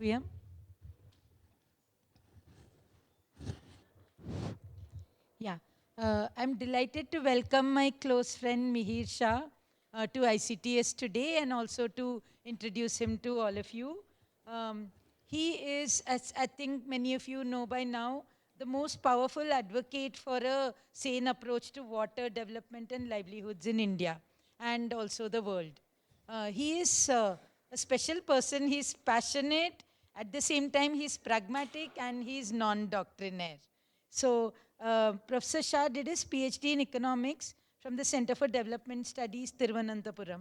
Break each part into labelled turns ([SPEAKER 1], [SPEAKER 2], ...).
[SPEAKER 1] VM? Yeah. I'm delighted to welcome my close friend Mihir Shah to ICTS today and also to introduce him to all of you. He is, as I think many of you know by now, the most powerful advocate for a sane approach to water development and livelihoods in India and also the world. He is a special person. He's passionate. At the same time, he's pragmatic and he's non-doctrinaire. So, Professor Shah did his PhD in economics from the Center for Development Studies, Thiruvananthapuram.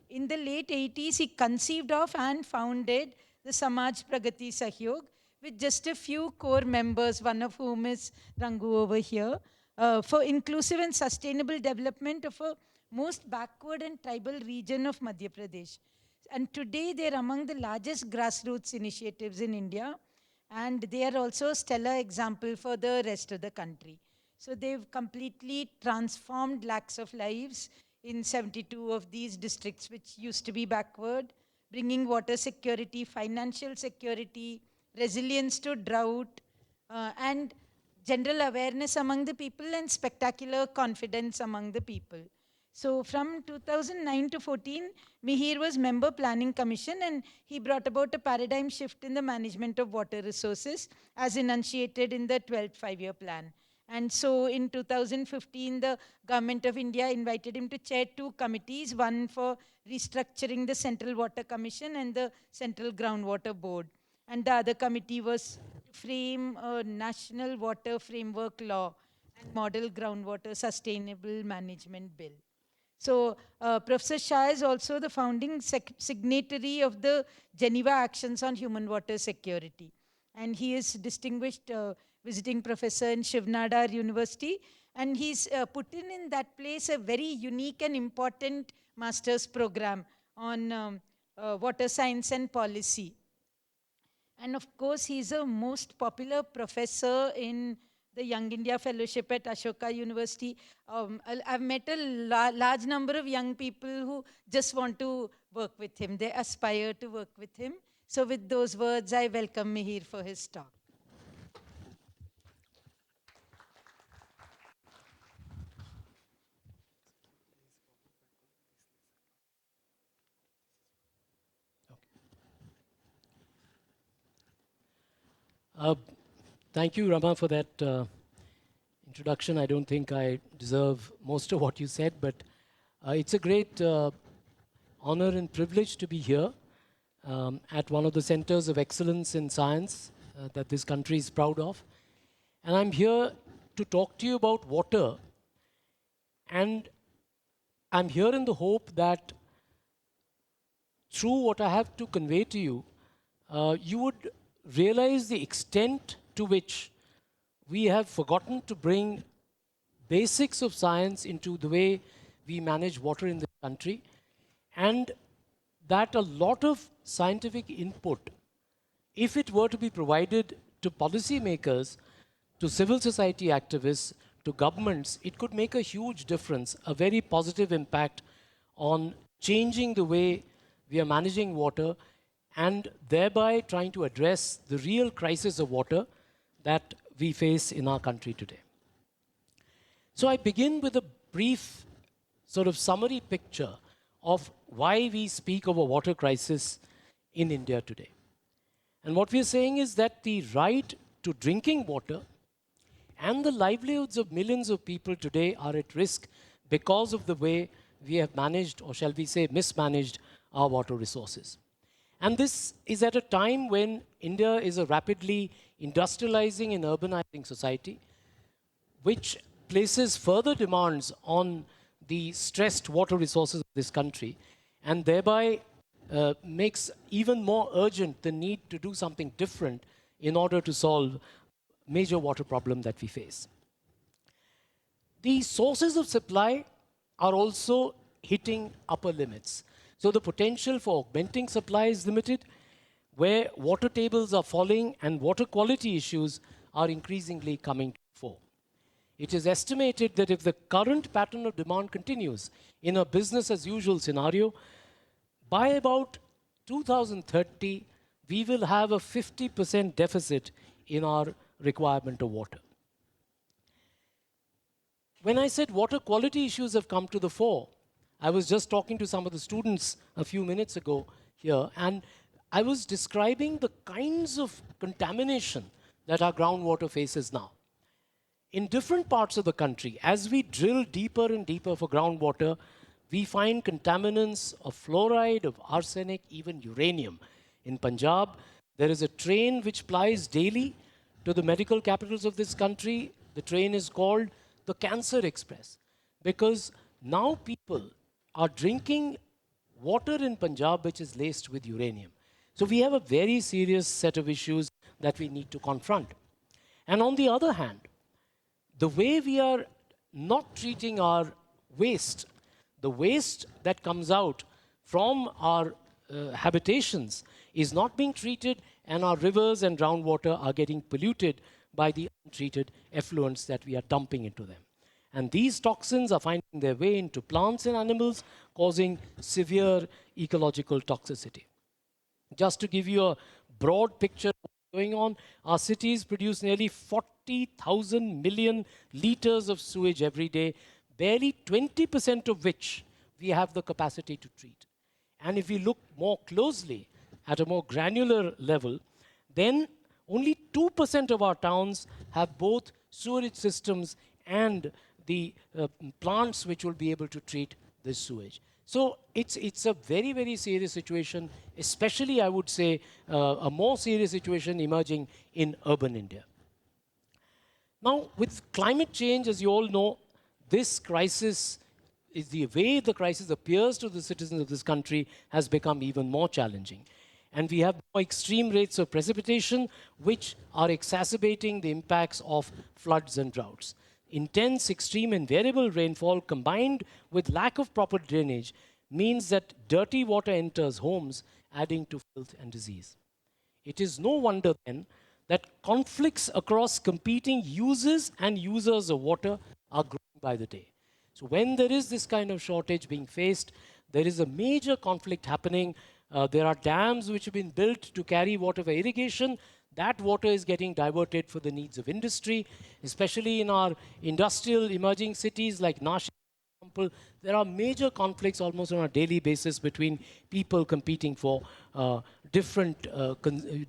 [SPEAKER 1] In the late 80s, he conceived of and founded the Samaj Pragati Sahyog with just a few core members, one of whom is Rangu over here, for inclusive and sustainable development of a most backward and tribal region of Madhya Pradesh. And today, they're among the largest grassroots initiatives in India, and they are also a stellar example for the rest of the country. So they've completely transformed lakhs of lives in 72 of these districts, which used to be backward, bringing water security, financial security, resilience to drought, and general awareness among the people and spectacular confidence among the people. So from 2009 to 14, Mihir was member planning commission and he brought about a paradigm shift in the management of water resources as enunciated in the 12th five-year plan. And so in 2015, the government of India invited him to chair two committees, one for restructuring the Central Water Commission and the Central Groundwater Board. And the other committee was to frame a national water framework law and model groundwater sustainable management bill. So, Professor Shah is also the founding signatory of the Geneva Actions on Human Water Security. And he is distinguished visiting professor in Shiv Nadar University. And he's put in that place a very unique and important master's program on water science and policy. And of course, he's a most popular professor in the Young India Fellowship at Ashoka University. I've met a large number of young people who just want to work with him. They aspire to work with him. So with those words, I welcome Mihir for his talk.
[SPEAKER 2] Uh, Thank you, Rama, for that introduction. I don't think I deserve most of what you said, but it's a great honor and privilege to be here at one of the centers of excellence in science that this country is proud of. And I'm here to talk to you about water. And I'm here in the hope that through what I have to convey to you, you would realize the extent to which we have forgotten to bring basics of science into the way we manage water in this country, and that a lot of scientific input, if it were to be provided to policymakers, to civil society activists, to governments, it could make a huge difference, a very positive impact on changing the way we are managing water and thereby trying to address the real crisis of water that we face in our country today. So I begin with a brief sort of summary picture of why we speak of a water crisis in India today. And what we are saying is that the right to drinking water and the livelihoods of millions of people today are at risk because of the way we have managed, or shall we say mismanaged, our water resources. And this is at a time when India is a rapidly industrializing and urbanizing society, which places further demands on the stressed water resources of this country and thereby makes even more urgent the need to do something different in order to solve major water problem that we face. The sources of supply are also hitting upper limits. So the potential for augmenting supply is limited, where water tables are falling and water quality issues are increasingly coming to the fore. It is estimated that if the current pattern of demand continues in a business as usual scenario, by about 2030, we will have a 50% deficit in our requirement of water. When I said water quality issues have come to the fore, I was just talking to some of the students a few minutes ago here, and I was describing the kinds of contamination that our groundwater faces now. In different parts of the country, as we drill deeper and deeper for groundwater, we find contaminants of fluoride, of arsenic, even uranium. In Punjab, there is a train which plies daily to the medical capitals of this country. The train is called the Cancer Express, because now people are drinking water in Punjab which is laced with uranium. So we have a very serious set of issues that we need to confront. And on the other hand, the way we are not treating our waste, the waste that comes out from our habitations is not being treated, and our rivers and groundwater are getting polluted by the untreated effluents that we are dumping into them. And these toxins are finding their way into plants and animals, causing severe ecological toxicity. Just to give you a broad picture of what's going on, our cities produce nearly 40,000 million liters of sewage every day, barely 20% of which we have the capacity to treat. And if we look more closely at a more granular level, then only 2% of our towns have both sewerage systems and the plants which will be able to treat this sewage. So it's a very, very serious situation, especially I would say a more serious situation emerging in urban India. Now, with climate change, as you all know, this crisis is the way the crisis appears to the citizens of this country has become even more challenging. And we have more extreme rates of precipitation, which are exacerbating the impacts of floods and droughts. Intense, extreme, and variable rainfall combined with lack of proper drainage means that dirty water enters homes, adding to filth and disease. It is no wonder then that conflicts across competing uses and users of water are growing by the day. So when there is this kind of shortage being faced, there is a major conflict happening. There are dams which have been built to carry water for irrigation. That water is getting diverted for the needs of industry, especially in our industrial emerging cities like Nashik. There are major conflicts almost on a daily basis between people competing for different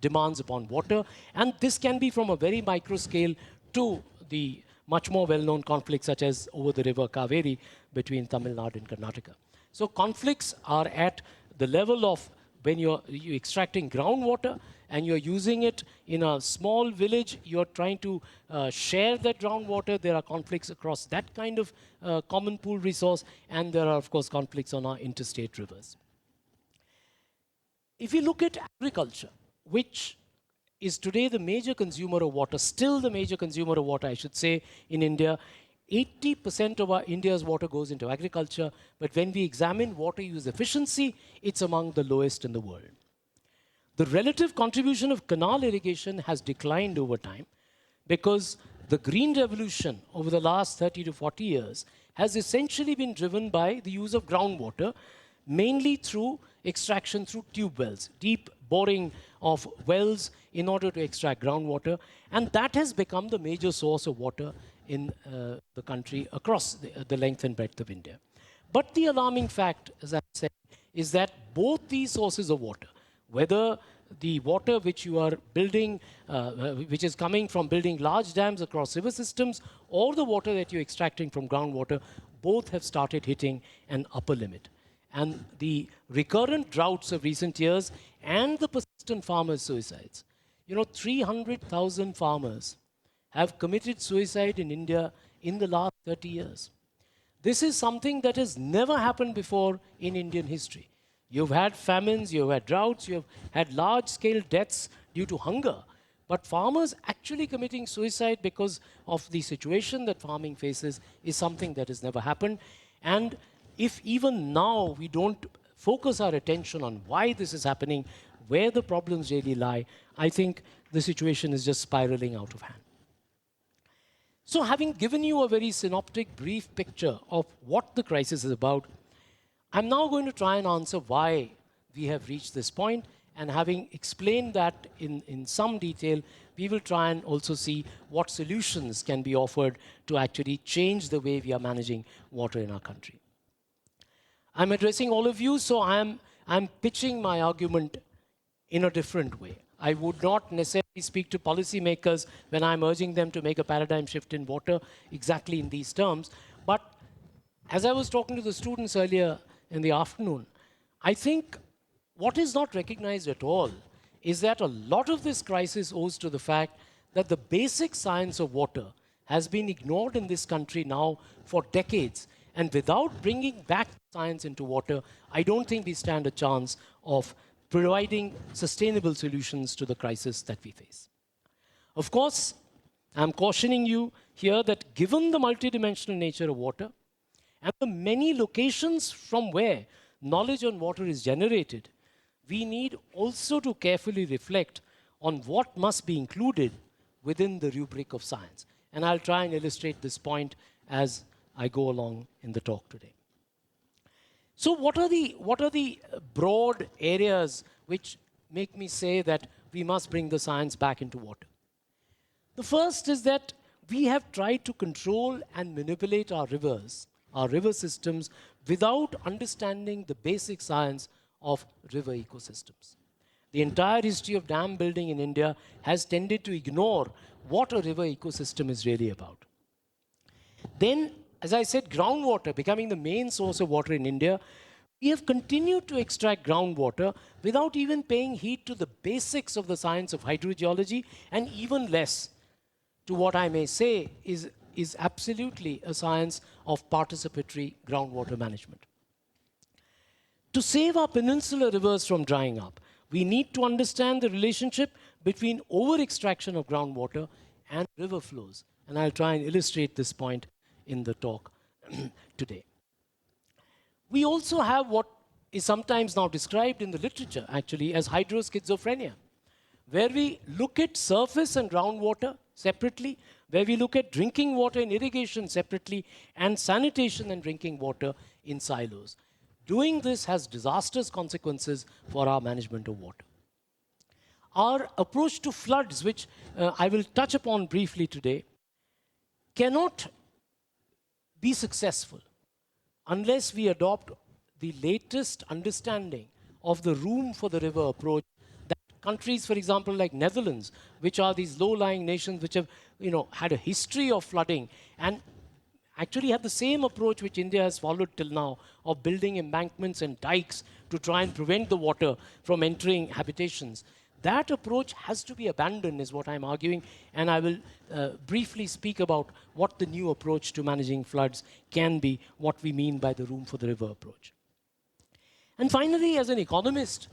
[SPEAKER 2] demands upon water. And this can be from a very micro scale to the much more well-known conflicts such as over the river Kaveri between Tamil Nadu and Karnataka. So conflicts are at the level of when you're extracting groundwater and you're using it in a small village, you're trying to share that groundwater. There are conflicts across that kind of common pool resource, and there are, of course, conflicts on our interstate rivers. If you look at agriculture, which is today the major consumer of water, still the major consumer of water, I should say, in India, 80% of India's water goes into agriculture, but when we examine water use efficiency, it's among the lowest in the world. The relative contribution of canal irrigation has declined over time because the green revolution over the last 30 to 40 years has essentially been driven by the use of groundwater, mainly through extraction through tube wells, deep boring of wells in order to extract groundwater, and that has become the major source of water in the country across the length and breadth of India. But the alarming fact, as I said, is that both these sources of water, whether the water which you are building, which is coming from building large dams across river systems, or the water that you're extracting from groundwater, both have started hitting an upper limit. And the recurrent droughts of recent years and the persistent farmers' suicides. 300,000 farmers have committed suicide in India in the last 30 years. This is something that has never happened before in Indian history. You've had famines, you've had droughts, you've had large-scale deaths due to hunger. But farmers actually committing suicide because of the situation that farming faces is something that has never happened. And if even now we don't focus our attention on why this is happening, where the problems really lie, I think the situation is just spiraling out of hand. So having given you a very synoptic, brief picture of what the crisis is about, I'm now going to try and answer why we have reached this point And having explained that in some detail, we will try and also see what solutions can be offered to actually change the way we are managing water in our country. I'm addressing all of you, so I'm pitching my argument in a different way. I would not necessarily speak to policymakers when I'm urging them to make a paradigm shift in water exactly in these terms. But as I was talking to the students earlier in the afternoon, I think what is not recognized at all is that a lot of this crisis owes to the fact that the basic science of water has been ignored in this country now for decades. And without bringing back science into water, I don't think we stand a chance of providing sustainable solutions to the crisis that we face. Of course, I'm cautioning you here that given the multidimensional nature of water and the many locations from where knowledge on water is generated, we need also to carefully reflect on what must be included within the rubric of science. And I'll try and illustrate this point as I go along in the talk today. So what are the broad areas which make me say that we must bring the science back into water? The first is that we have tried to control and manipulate our rivers, our river systems, without understanding the basic science of river ecosystems. The entire history of dam building in India has tended to ignore what a river ecosystem is really about. Then, as I said, groundwater becoming the main source of water in India, we have continued to extract groundwater without even paying heed to the basics of the science of hydrogeology, and even less to what I may say is absolutely a science of participatory groundwater management. To save our peninsular rivers from drying up, we need to understand the relationship between over-extraction of groundwater and river flows. And I'll try and illustrate this point in the talk today. We also have what is sometimes now described in the literature, actually, as hydroschizophrenia, where we look at surface and groundwater separately, where we look at drinking water and irrigation separately, and sanitation and drinking water in silos. Doing this has disastrous consequences for our management of water. Our approach to floods, which I will touch upon briefly today, cannot be successful unless we adopt the latest understanding of the room for the river approach that countries, for example, like Netherlands, which are these low-lying nations which have had a history of flooding and actually have the same approach which India has followed till now of building embankments and dikes to try and prevent the water from entering habitations. That approach has to be abandoned, is what I'm arguing, and I will briefly speak about what the new approach to managing floods can be, what we mean by the room for the river approach. And finally, as an economist,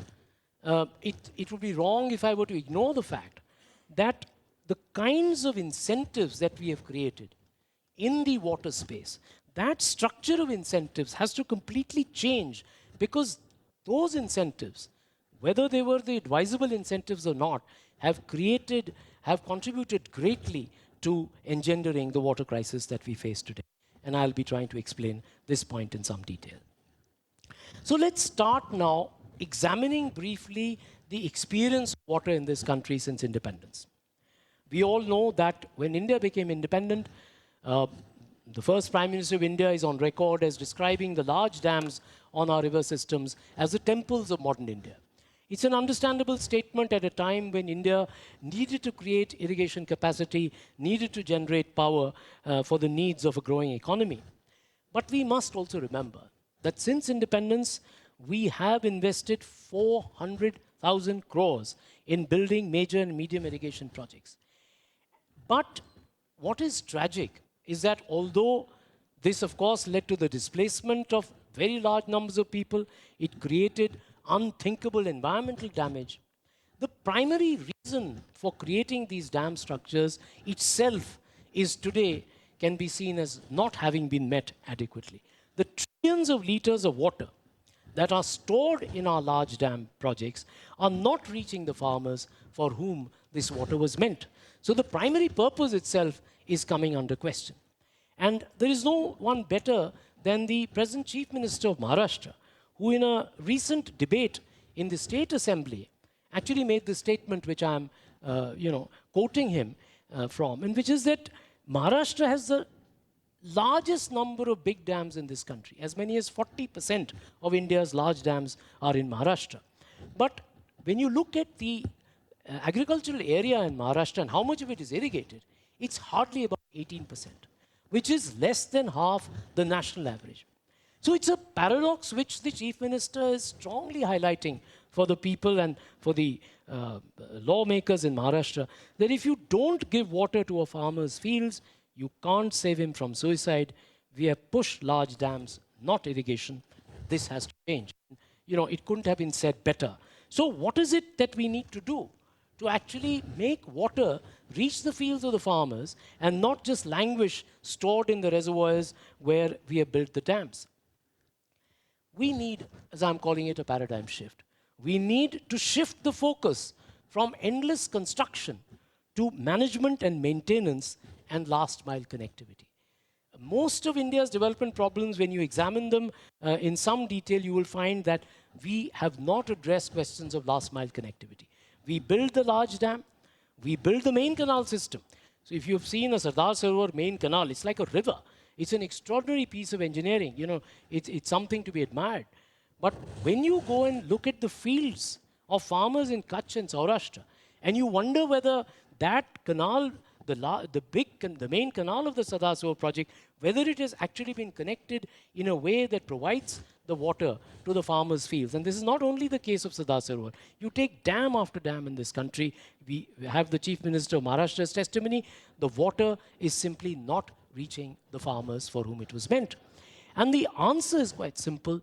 [SPEAKER 2] it would be wrong if I were to ignore the fact that the kinds of incentives that we have created in the water space, that structure of incentives has to completely change, because those incentives, whether they were the advisable incentives or not, have contributed greatly to engendering the water crisis that we face today. And I'll be trying to explain this point in some detail. So let's start now examining briefly the experience of water in this country since independence. We all know that when India became independent, the first Prime Minister of India is on record as describing the large dams on our river systems as the temples of modern India. It's an understandable statement at a time when India needed to create irrigation capacity, needed to generate power for the needs of a growing economy. But we must also remember that since independence, we have invested 400,000 crores in building major and medium irrigation projects. But what is tragic is that although this, of course, led to the displacement of very large numbers of people, it created unthinkable environmental damage. The primary reason for creating these dam structures itself is today can be seen as not having been met adequately. The trillions of liters of water that are stored in our large dam projects are not reaching the farmers for whom this water was meant. So the primary purpose itself is coming under question. And there is no one better than the present Chief Minister of Maharashtra, who in a recent debate in the State Assembly actually made this statement, which I'm, quoting him from, and which is that Maharashtra has the largest number of big dams in this country. As many as 40% of India's large dams are in Maharashtra. But when you look at the agricultural area in Maharashtra and how much of it is irrigated, it's hardly about 18%, which is less than half the national average. So it's a paradox which the Chief Minister is strongly highlighting for the people and for the lawmakers in Maharashtra, that if you don't give water to a farmer's fields, you can't save him from suicide. We have pushed large dams, not irrigation. This has to change. It couldn't have been said better. So what is it that we need to do to actually make water reach the fields of the farmers and not just languish stored in the reservoirs where we have built the dams? We need, as I'm calling it, a paradigm shift. We need to shift the focus from endless construction to management and maintenance and last mile connectivity. Most of India's development problems, when you examine them in some detail, you will find that we have not addressed questions of last mile connectivity. We build the large dam, we build the main canal system. So if you've seen a Sardar Sarovar main canal, it's like a river. It's an extraordinary piece of engineering. It's something to be admired. But when you go and look at the fields of farmers in Kutch and Saurashtra, and you wonder whether that canal, the main canal of the Sardar Sarovar project, whether it has actually been connected in a way that provides the water to the farmers' fields. And this is not only the case of Sardar Sarovar. You take dam after dam in this country. We have the Chief Minister of Maharashtra's testimony. The water is simply not reaching the farmers for whom it was meant. And the answer is quite simple,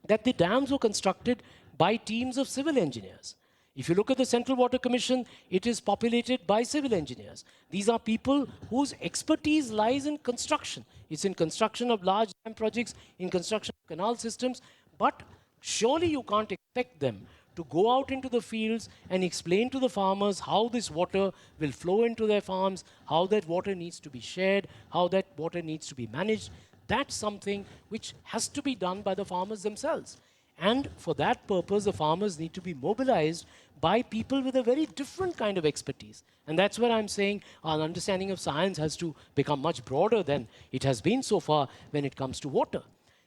[SPEAKER 2] that the dams were constructed by teams of civil engineers. If you look at the Central Water Commission, it is populated by civil engineers. These are people whose expertise lies in construction. It's in construction of large dam projects, in construction of canal systems, but surely you can't expect them to go out into the fields and explain to the farmers how this water will flow into their farms, how that water needs to be shared, how that water needs to be managed. That's something which has to be done by the farmers themselves. And for that purpose, the farmers need to be mobilized by people with a very different kind of expertise. And that's where I'm saying our understanding of science has to become much broader than it has been so far when it comes to water.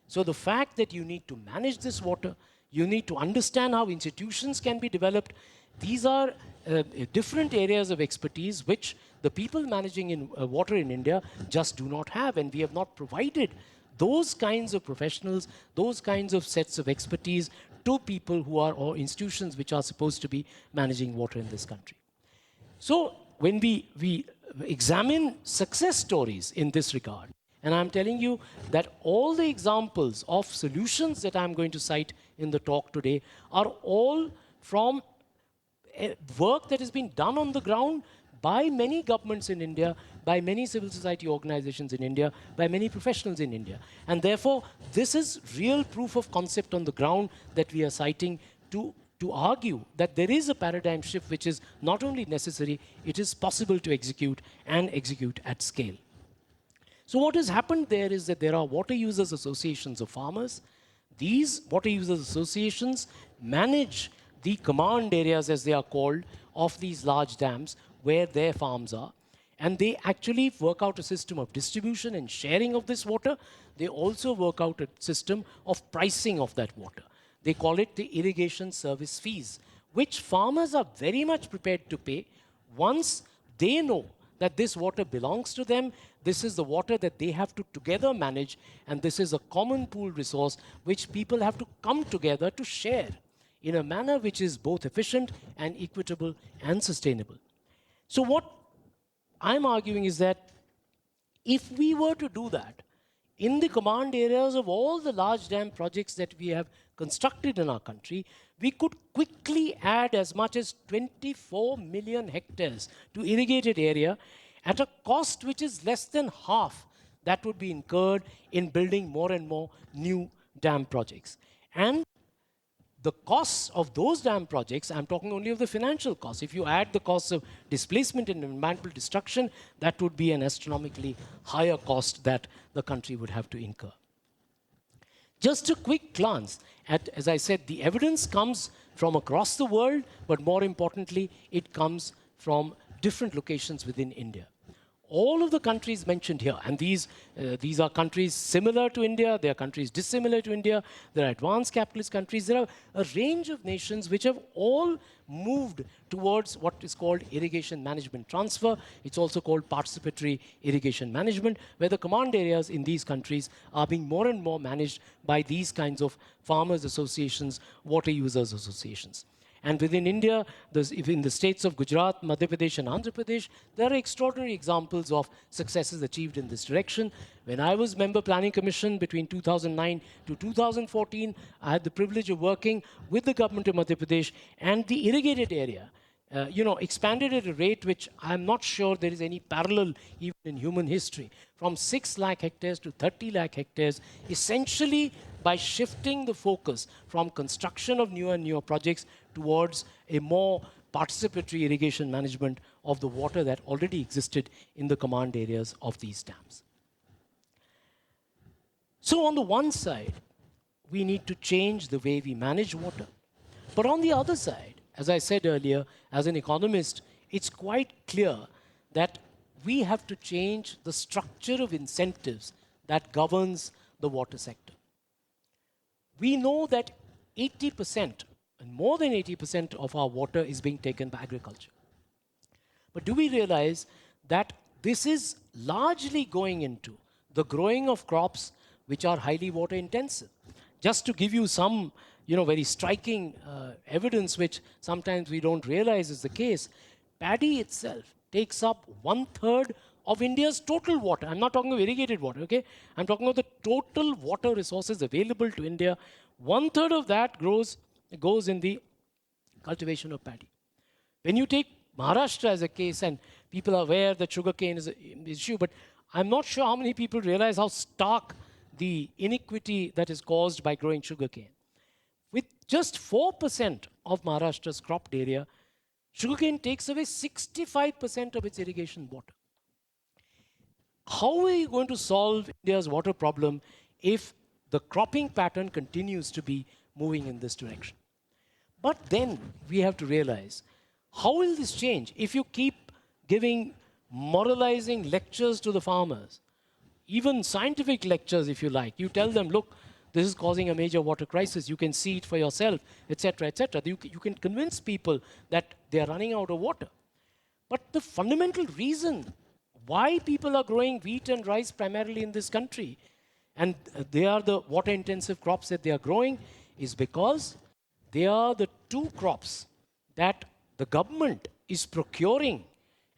[SPEAKER 2] So the fact that you need to manage this water, you need to understand how institutions can be developed. These are different areas of expertise which the people managing in water in India just do not have, and we have not provided those kinds of professionals, those kinds of sets of expertise to people who are, or institutions which are supposed to be managing water in this country. So when we examine success stories in this regard, and I'm telling you that all the examples of solutions that I'm going to cite in the talk today are all from work that has been done on the ground by many governments in India, by many civil society organizations in India, by many professionals in India. And therefore, this is real proof of concept on the ground that we are citing to argue that there is a paradigm shift which is not only necessary, it is possible to execute and execute at scale. So what has happened there is that there are water users associations of farmers. These water users associations manage the command areas, as they are called, of these large dams where their farms are. And they actually work out a system of distribution and sharing of this water. They also work out a system of pricing of that water. They call it the irrigation service fees, which farmers are very much prepared to pay once they know that this water belongs to them. This is the water that they have to together manage, and this is a common pool resource which people have to come together to share in a manner which is both efficient and equitable and sustainable. So what I'm arguing is that if we were to do that in the command areas of all the large dam projects that we have constructed in our country, we could quickly add as much as 24 million hectares to irrigated area at a cost which is less than half that would be incurred in building more and more new dam projects. And the costs of those dam projects, I'm talking only of the financial costs. If you add the costs of displacement and environmental destruction, that would be an astronomically higher cost that the country would have to incur. Just a quick glance As I said, the evidence comes from across the world, but more importantly, it comes from different locations within India. All of the countries mentioned here, and these are countries similar to India, they are countries dissimilar to India, there are advanced capitalist countries, there are a range of nations which have all moved towards what is called irrigation management transfer. It's also called participatory irrigation management, where the command areas in these countries are being more and more managed by these kinds of farmers associations, water users associations. And within India, in the states of Gujarat, Madhya Pradesh, and Andhra Pradesh, there are extraordinary examples of successes achieved in this direction. When I was Member Planning Commission between 2009 to 2014, I had the privilege of working with the government of Madhya Pradesh, and the irrigated area expanded at a rate which I'm not sure there is any parallel even in human history, from 6 lakh hectares to 30 lakh hectares, essentially by shifting the focus from construction of newer and newer projects towards a more participatory irrigation management of the water that already existed in the command areas of these dams. So on the one side, we need to change the way we manage water. But on the other side, as I said earlier, as an economist, it's quite clear that we have to change the structure of incentives that governs the water sector. We know that 80%, and more than 80% of our water is being taken by agriculture. But do we realize that this is largely going into the growing of crops which are highly water intensive? Just to give you some very striking evidence, which sometimes we don't realize is the case, paddy itself takes up 1/3 of India's total water. I'm not talking of irrigated water, okay? I'm talking of the total water resources available to India. 1/3 of that goes in the cultivation of paddy. When you take Maharashtra as a case, and people are aware that sugarcane is an issue, but I'm not sure how many people realize how stark the inequity that is caused by growing sugarcane. With just 4% of Maharashtra's cropped area, sugarcane takes away 65% of its irrigation water. How are you going to solve India's water problem if the cropping pattern continues to be moving in this direction? But then we have to realize, how will this change if you keep giving moralizing lectures to the farmers, even scientific lectures if you like? You tell them, look, this is causing a major water crisis, you can see it for yourself, etc., etc. You can convince people that they are running out of water. But the fundamental reason why people are growing wheat and rice primarily in this country, and they are the water intensive crops that they are growing, is because they are the two crops that the government is procuring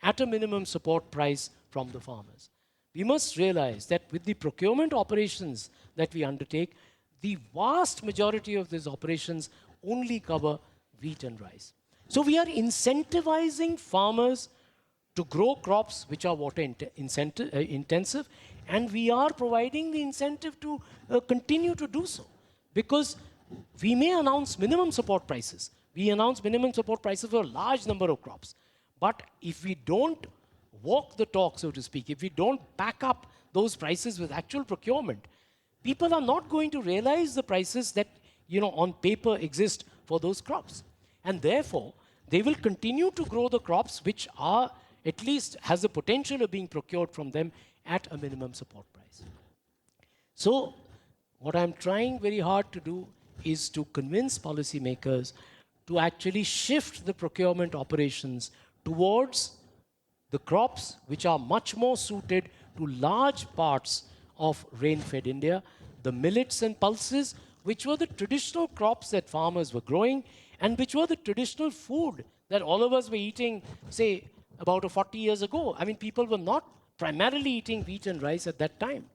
[SPEAKER 2] at a minimum support price from the farmers. We must realize that with the procurement operations that we undertake, the vast majority of these operations only cover wheat and rice. So we are incentivizing farmers to grow crops which are water intensive, and we are providing the incentive to continue to do so. Because we may announce minimum support prices. We announce minimum support prices for a large number of crops. But if we don't walk the talk, so to speak, if we don't back up those prices with actual procurement, people are not going to realize the prices that on paper exist for those crops. And therefore, they will continue to grow the crops which are at least has the potential of being procured from them at a minimum support price. So what I'm trying very hard to do is to convince policymakers to actually shift the procurement operations towards the crops which are much more suited to large parts of rain-fed India, the millets and pulses, which were the traditional crops that farmers were growing and which were the traditional food that all of us were eating, say, about 40 years ago. I mean, people were not primarily eating wheat and rice at that time.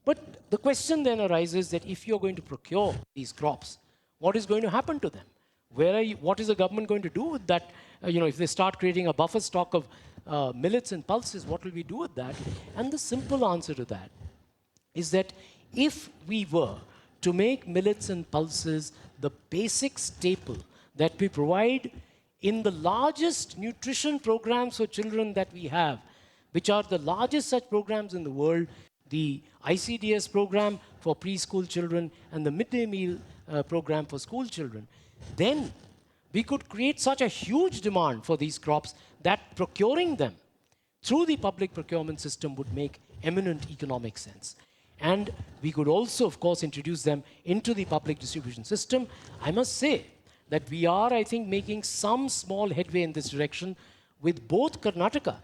[SPEAKER 2] But the question then arises that if you're going to procure these crops, what is going to happen to them? What is the government going to do with that? If they start creating a buffer stock of millets and pulses, what will we do with that? And the simple answer to that is that if we were to make millets and pulses the basic staple that we provide in the largest nutrition programs for children that we have, which are the largest such programs in the world, the ICDS program for preschool children and the midday meal program for school children, then we could create such a huge demand for these crops that procuring them through the public procurement system would make eminent economic sense. And we could also, of course, introduce them into the public distribution system. I must say that we are, I think, making some small headway in this direction, with both Karnataka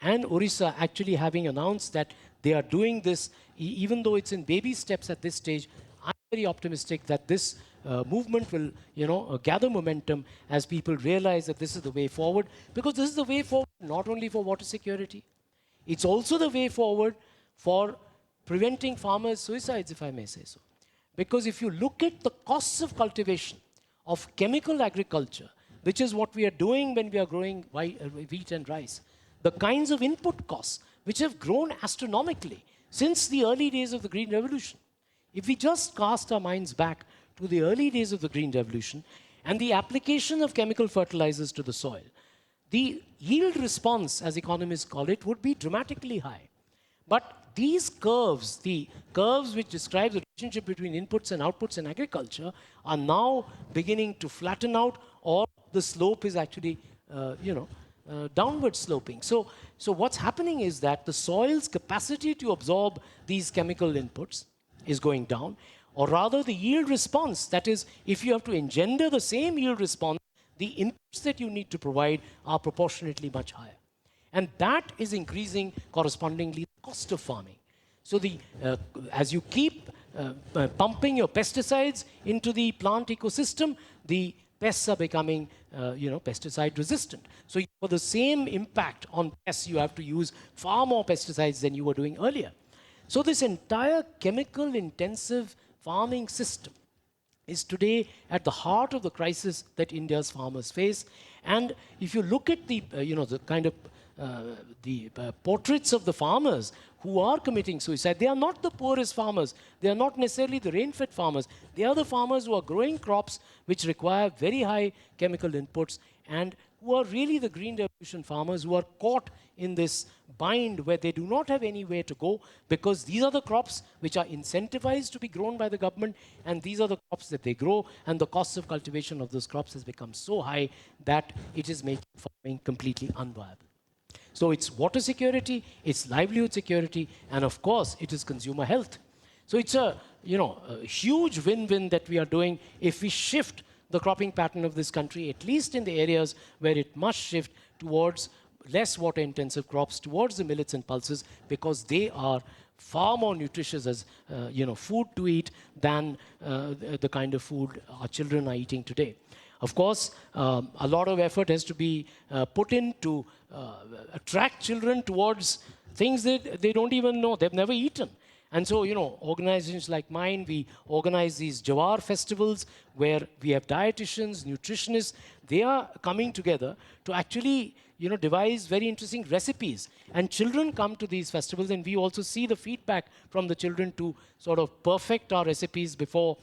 [SPEAKER 2] and Orissa actually having announced that they are doing this, even though it's in baby steps at this stage. I'm very optimistic that this movement will, gather momentum as people realize that this is the way forward, because this is the way forward not only for water security, it's also the way forward for preventing farmers' suicides, if I may say so. Because if you look at the costs of cultivation of chemical agriculture, which is what we are doing when we are growing wheat and rice, the kinds of input costs which have grown astronomically since the early days of the Green Revolution. If we just cast our minds back to the early days of the Green Revolution and the application of chemical fertilizers to the soil, the yield response, as economists call it, would be dramatically high. But these curves, the curves which describe the relationship between inputs and outputs in agriculture, are now beginning to flatten out, or the slope is actually, downward sloping. So what's happening is that the soil's capacity to absorb these chemical inputs is going down, or rather the yield response, that is, if you have to engender the same yield response, the inputs that you need to provide are proportionately much higher. And that is increasing correspondingly the cost of farming. So as you keep pumping your pesticides into the plant ecosystem, the pests are becoming pesticide resistant. So for the same impact on pests, you have to use far more pesticides than you were doing earlier. So this entire chemical intensive farming system is today at the heart of the crisis that India's farmers face. And if you look at the kind of portraits of the farmers who are committing suicide, they are not the poorest farmers. They are not necessarily the rain-fed farmers. They are the farmers who are growing crops which require very high chemical inputs, and who are really the Green Revolution farmers who are caught in this bind where they do not have anywhere to go, because these are the crops which are incentivized to be grown by the government, and these are the crops that they grow, and the cost of cultivation of those crops has become so high that it is making farming completely unviable. So it's water security, it's livelihood security, and of course, it is consumer health. So it's a huge win-win that we are doing if we shift the cropping pattern of this country, at least in the areas where it must shift towards less water-intensive crops, towards the millets and pulses, because they are far more nutritious as food to eat than the kind of food our children are eating today. Of course, a lot of effort has to be put in to attract children towards things that they don't even know, they've never eaten. And so, organizations like mine, we organize these Jawar festivals where we have dietitians, nutritionists. They are coming together to actually, devise very interesting recipes. And children come to these festivals, and we also see the feedback from the children to sort of perfect our recipes before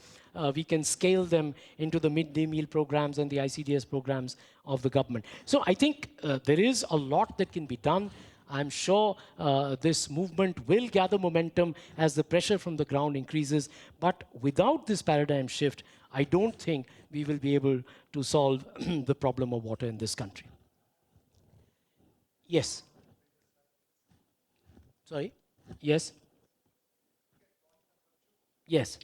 [SPEAKER 2] we can scale them into the midday meal programs and the ICDS programs of the government. So I think there is a lot that can be done. I'm sure this movement will gather momentum as the pressure from the ground increases. But without this paradigm shift, I don't think we will be able to solve the problem of water in this country. Yes. Sorry? Yes? Yes.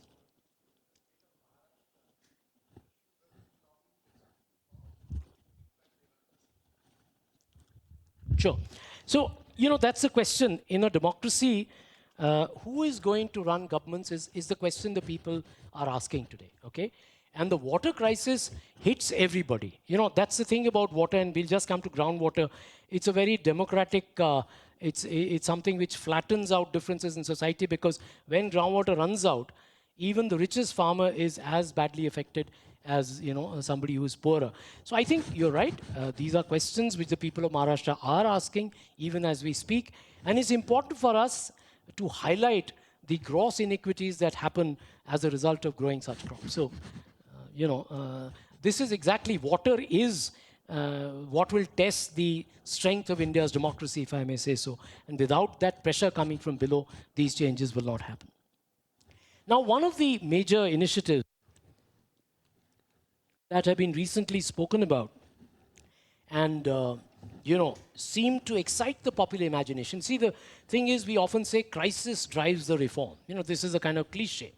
[SPEAKER 2] Sure. So, that's the question. In a democracy, who is going to run governments is the question the people are asking today, okay? And the water crisis hits everybody. That's the thing about water, and we'll just come to groundwater. It's a very democratic, it's something which flattens out differences in society, because when groundwater runs out, even the richest farmer is as badly affected as somebody who is poorer. So I think you're right. These are questions which the people of Maharashtra are asking even as we speak. And it's important for us to highlight the gross inequities that happen as a result of growing such crops. So, this is exactly water is what will test the strength of India's democracy, if I may say so. And without that pressure coming from below, these changes will not happen. Now, one of the major initiatives that have been recently spoken about and seem to excite the popular imagination. See, the thing is, we often say crisis drives the reform. This is a kind of cliche.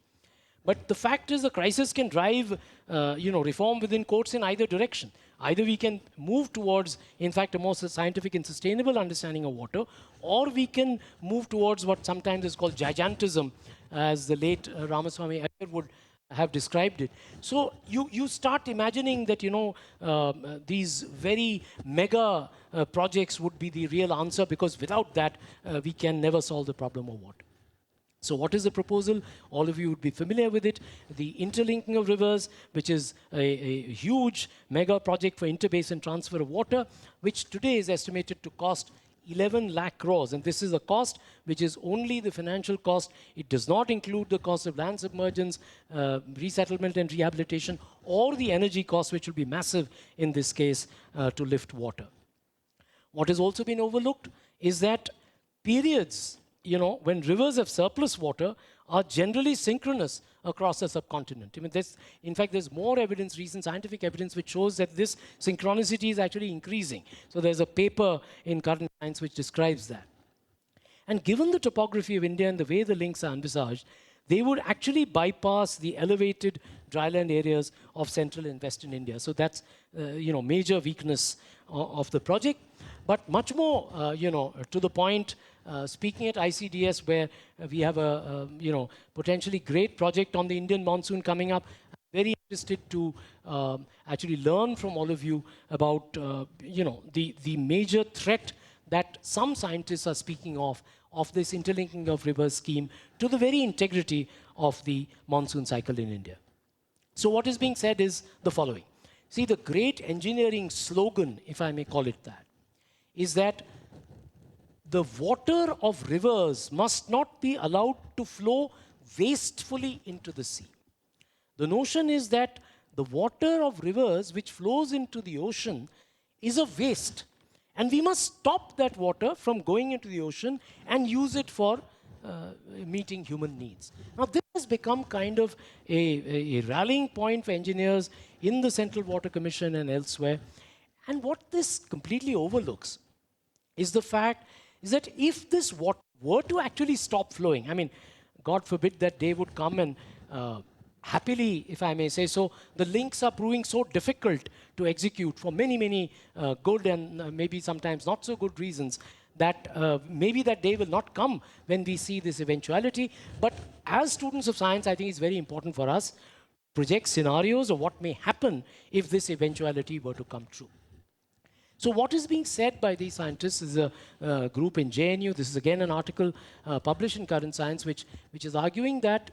[SPEAKER 2] But the fact is, the crisis can drive, reform within courts in either direction. Either we can move towards, in fact, a more scientific and sustainable understanding of water, or we can move towards what sometimes is called gigantism, as the late Ramaswamy Iyer would have described it. So you start imagining that these very mega projects would be the real answer, because without that we can never solve the problem of water. So what is the proposal? All of you would be familiar with it. The interlinking of rivers, which is a huge mega project for interbasin transfer of water, which today is estimated to cost 11 lakh crores. And this is a cost which is only the financial cost. It does not include the cost of land submergence, resettlement and rehabilitation, or the energy cost, which will be massive in this case to lift water. What has also been overlooked is that periods, when rivers have surplus water, are generally synchronous across the subcontinent. In fact, there's more evidence, recent scientific evidence, which shows that this synchronicity is actually increasing. So there's a paper in Current Science which describes that. And given the topography of India and the way the links are envisaged, they would actually bypass the elevated dryland areas of central and western India. So that's, major weakness of the project. But much more, to the point, speaking at ICDS, where we have a potentially great project on the Indian monsoon coming up, I'm very interested to actually learn from all of you about the major threat that some scientists are speaking of this interlinking of rivers scheme to the very integrity of the monsoon cycle in India. So what is being said is the following. See, the great engineering slogan, if I may call it that, is that the water of rivers must not be allowed to flow wastefully into the sea. The notion is that the water of rivers which flows into the ocean is a waste, and we must stop that water from going into the ocean and use it for meeting human needs. Now, this has become kind of a rallying point for engineers in the Central Water Commission and elsewhere. And what this completely overlooks is the fact is that if this water were to actually stop flowing, I mean, God forbid that day would come and happily, if I may say so, the links are proving so difficult to execute for many, many good and maybe sometimes not so good reasons, that maybe that day will not come when we see this eventuality. But as students of science, I think it's very important for us to project scenarios of what may happen if this eventuality were to come true. So what is being said by these scientists is a group in JNU. This is again an article published in Current Science, which is arguing that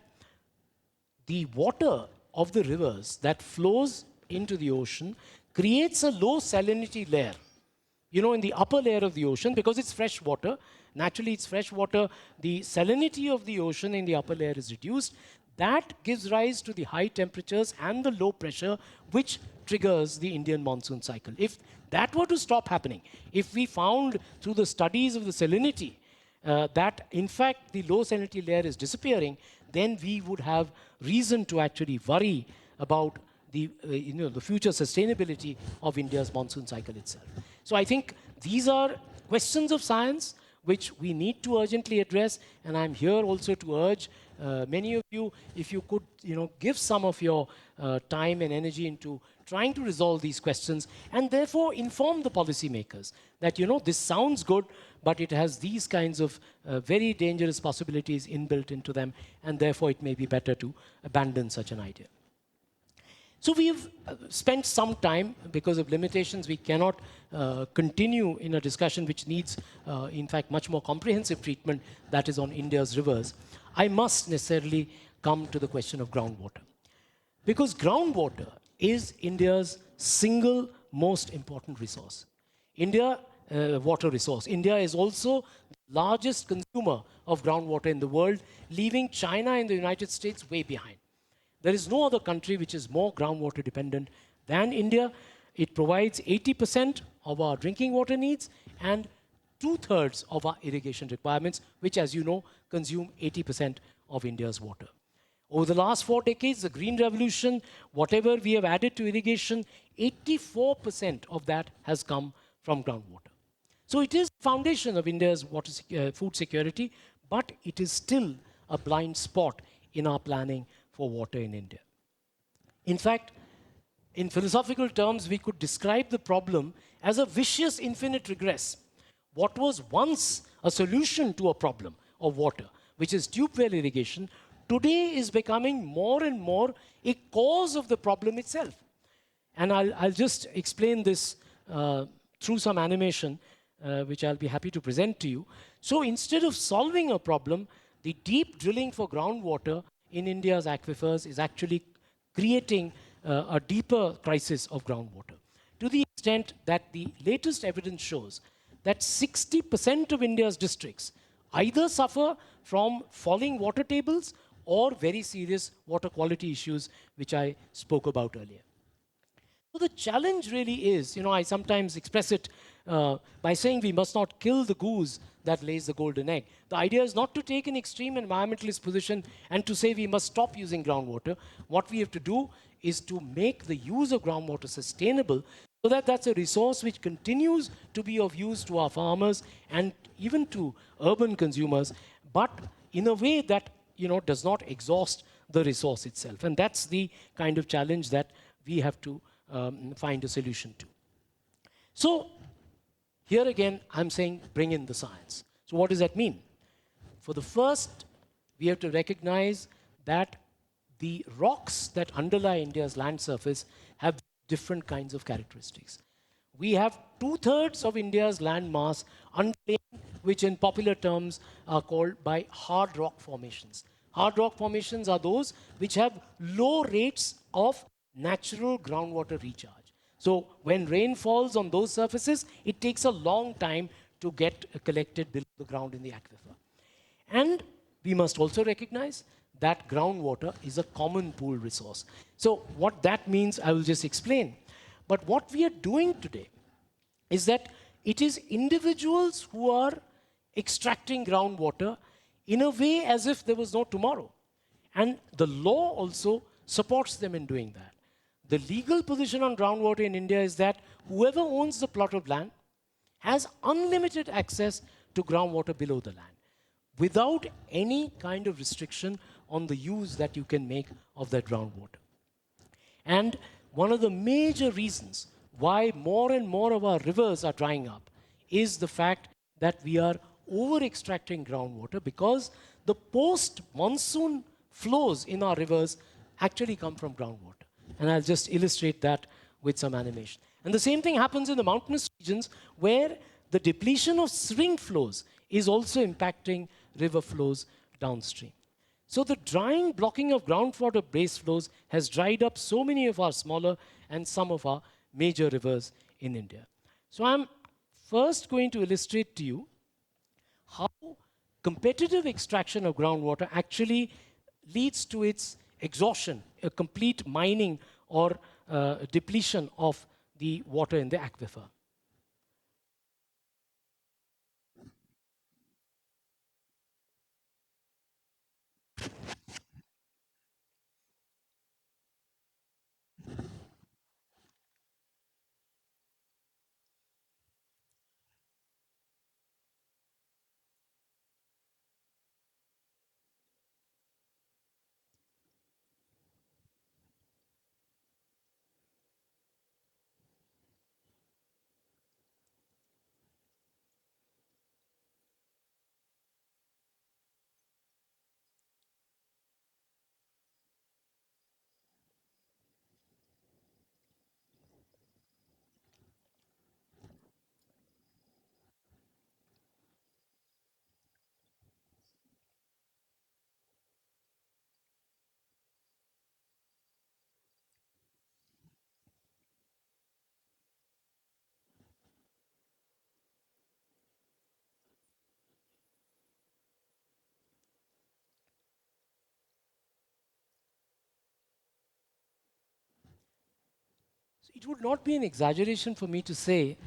[SPEAKER 2] the water of the rivers that flows into the ocean creates a low salinity layer, in the upper layer of the ocean, because it's fresh water. Naturally, it's fresh water. The salinity of the ocean in the upper layer is reduced. That gives rise to the high temperatures and the low pressure, which triggers the Indian monsoon cycle. If that were to stop happening, if we found through the studies of the salinity that in fact the low salinity layer is disappearing, then we would have reason to actually worry about the future sustainability of India's monsoon cycle itself. So I think these are questions of science which we need to urgently address, and I'm here also to urge many of you, if you could give some of your time and energy into trying to resolve these questions, and therefore inform the policymakers that this sounds good, but it has these kinds of very dangerous possibilities inbuilt into them, and therefore it may be better to abandon such an idea. So we've spent some time, because of limitations, we cannot continue in a discussion which needs, in fact, much more comprehensive treatment, that is on India's rivers. I must necessarily come to the question of groundwater. Because groundwater is India's single most important resource. Water resource. India is also the largest consumer of groundwater in the world, leaving China and the United States way behind. There is no other country which is more groundwater dependent than India. It provides 80% of our drinking water needs and 2/3 of our irrigation requirements, which, as you know, consume 80% of India's water. Over the last 4 decades, the Green Revolution, whatever we have added to irrigation, 84% of that has come from groundwater. So it is the foundation of India's food security, but it is still a blind spot in our planning for water in India. In fact, in philosophical terms, we could describe the problem as a vicious infinite regress. What was once a solution to a problem of water, which is tube well irrigation, today is becoming more and more a cause of the problem itself. And I'll just explain this through some animation, which I'll be happy to present to you. So instead of solving a problem, the deep drilling for groundwater in India's aquifers is actually creating a deeper crisis of groundwater, to the extent that the latest evidence shows that 60% of India's districts either suffer from falling water tables or very serious water quality issues, which I spoke about earlier. So the challenge really is, I sometimes express it by saying we must not kill the goose that lays the golden egg. The idea is not to take an extreme environmentalist position and to say we must stop using groundwater. What we have to do is to make the use of groundwater sustainable so that that's a resource which continues to be of use to our farmers and even to urban consumers, but in a way that does not exhaust the resource itself. And that's the kind of challenge that we have to find a solution to. So here again, I'm saying bring in the science. So what does that mean? For the first, we have to recognize that the rocks that underlie India's land surface have different kinds of characteristics. We have 2/3 of India's land mass underlying, which in popular terms are called by hard rock formations. Hard rock formations are those which have low rates of natural groundwater recharge. So when rain falls on those surfaces, it takes a long time to get collected below the ground in the aquifer. And we must also recognize that groundwater is a common pool resource. So what that means, I will just explain. But what we are doing today is that it is individuals who are extracting groundwater in a way as if there was no tomorrow. And the law also supports them in doing that. The legal position on groundwater in India is that whoever owns the plot of land has unlimited access to groundwater below the land, without any kind of restriction on the use that you can make of that groundwater. And one of the major reasons why more and more of our rivers are drying up is the fact that we are over-extracting groundwater because the post-monsoon flows in our rivers actually come from groundwater. And I'll just illustrate that with some animation. And the same thing happens in the mountainous regions where the depletion of spring flows is also impacting river flows downstream. So the drying, blocking of groundwater base flows has dried up so many of our smaller and some of our major rivers in India. So I'm first going to illustrate to you how competitive extraction of groundwater actually leads to its exhaustion, a complete mining or depletion of the water in the aquifer. It would not be an exaggeration for me to say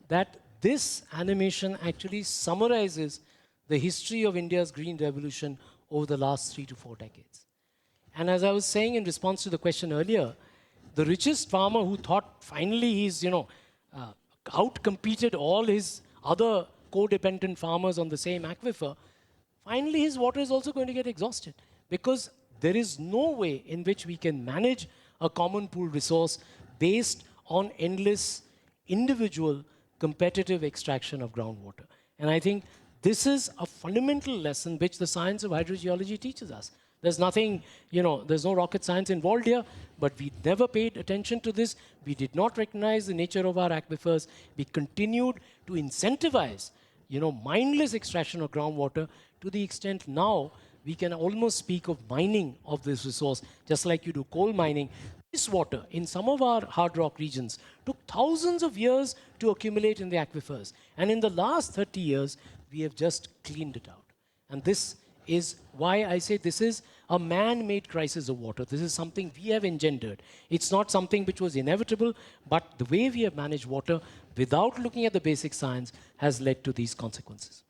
[SPEAKER 2] that this animation actually summarizes the history of India's Green Revolution over the last 3 to 4 decades. And as I was saying in response to the question earlier, the richest farmer who thought finally he's, outcompeted all his other codependent farmers on the same aquifer, finally his water is also going to get exhausted because there is no way in which we can manage a common pool resource based on endless individual competitive extraction of groundwater. And I think this is a fundamental lesson which the science of hydrogeology teaches us. There's nothing, there's no rocket science involved here, but we never paid attention to this. We did not recognize the nature of our aquifers. We continued to incentivize, mindless extraction of groundwater to the extent now we can almost speak of mining of this resource, just like you do coal mining. This water in some of our hard rock regions took thousands of years to accumulate in the aquifers. And in the last 30 years, we have just cleaned it out. And this is why I say this is a man-made crisis of water. This is something we have engendered. It's not something which was inevitable, but the way we have managed water without looking at the basic science has led to these consequences.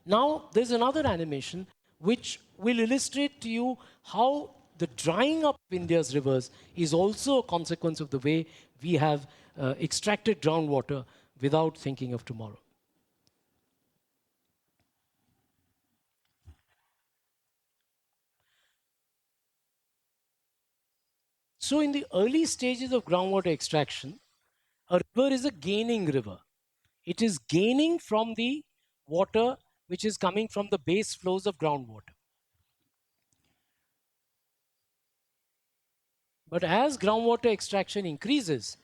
[SPEAKER 2] Now, there's another animation which will illustrate to you how the drying up of India's rivers is also a consequence of the way we have extracted groundwater without thinking of tomorrow. So in the early stages of groundwater extraction, a river is a gaining river. It is gaining from the water which is coming from the base flows of groundwater. But as groundwater extraction increases,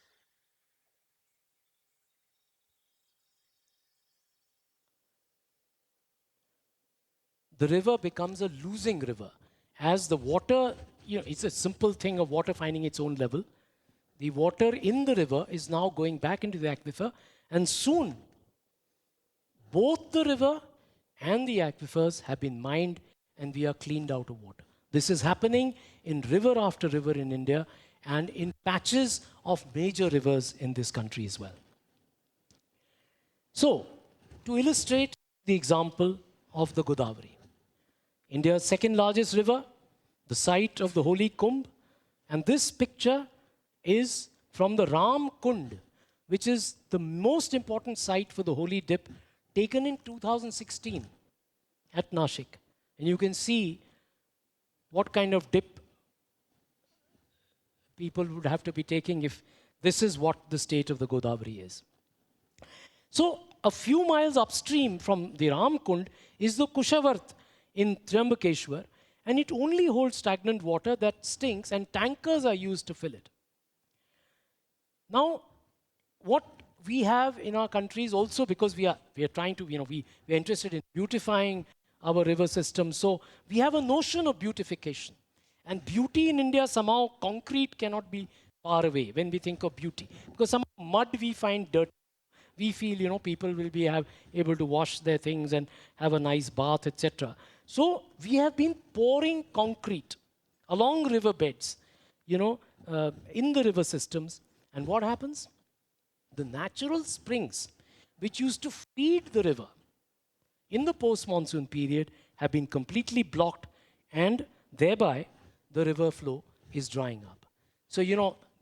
[SPEAKER 2] the river becomes a losing river. As the water, it's a simple thing of water finding its own level. The water in the river is now going back into the aquifer, and soon both the river and the aquifers have been mined and we are cleaned out of water. This is happening in river after river in India and in patches of major rivers in this country as well. So, to illustrate the example of the Godavari, India's second largest river, the site of the Holy Kumbh, and this picture is from the Ram Kund, which is the most important site for the holy dip, taken in 2016 at Nashik. And you can see what kind of dip people would have to be taking if this is what the state of the Godavari is. So a few miles upstream from the Ram Kund is the Kushavart in Triambakeshwar, and it only holds stagnant water that stinks, and tankers are used to fill it. Now, what we have in our country is also, because we are trying to, we are interested in beautifying our river system. So we have a notion of beautification. And beauty in India, somehow concrete cannot be far away when we think of beauty. Because somehow mud we find dirty. We feel, people will be able to wash their things and have a nice bath, etc. So we have been pouring concrete along river beds, in the river systems. And what happens? The natural springs, which used to feed the river in the post-monsoon period, have been completely blocked, and thereby the river flow is drying up. So,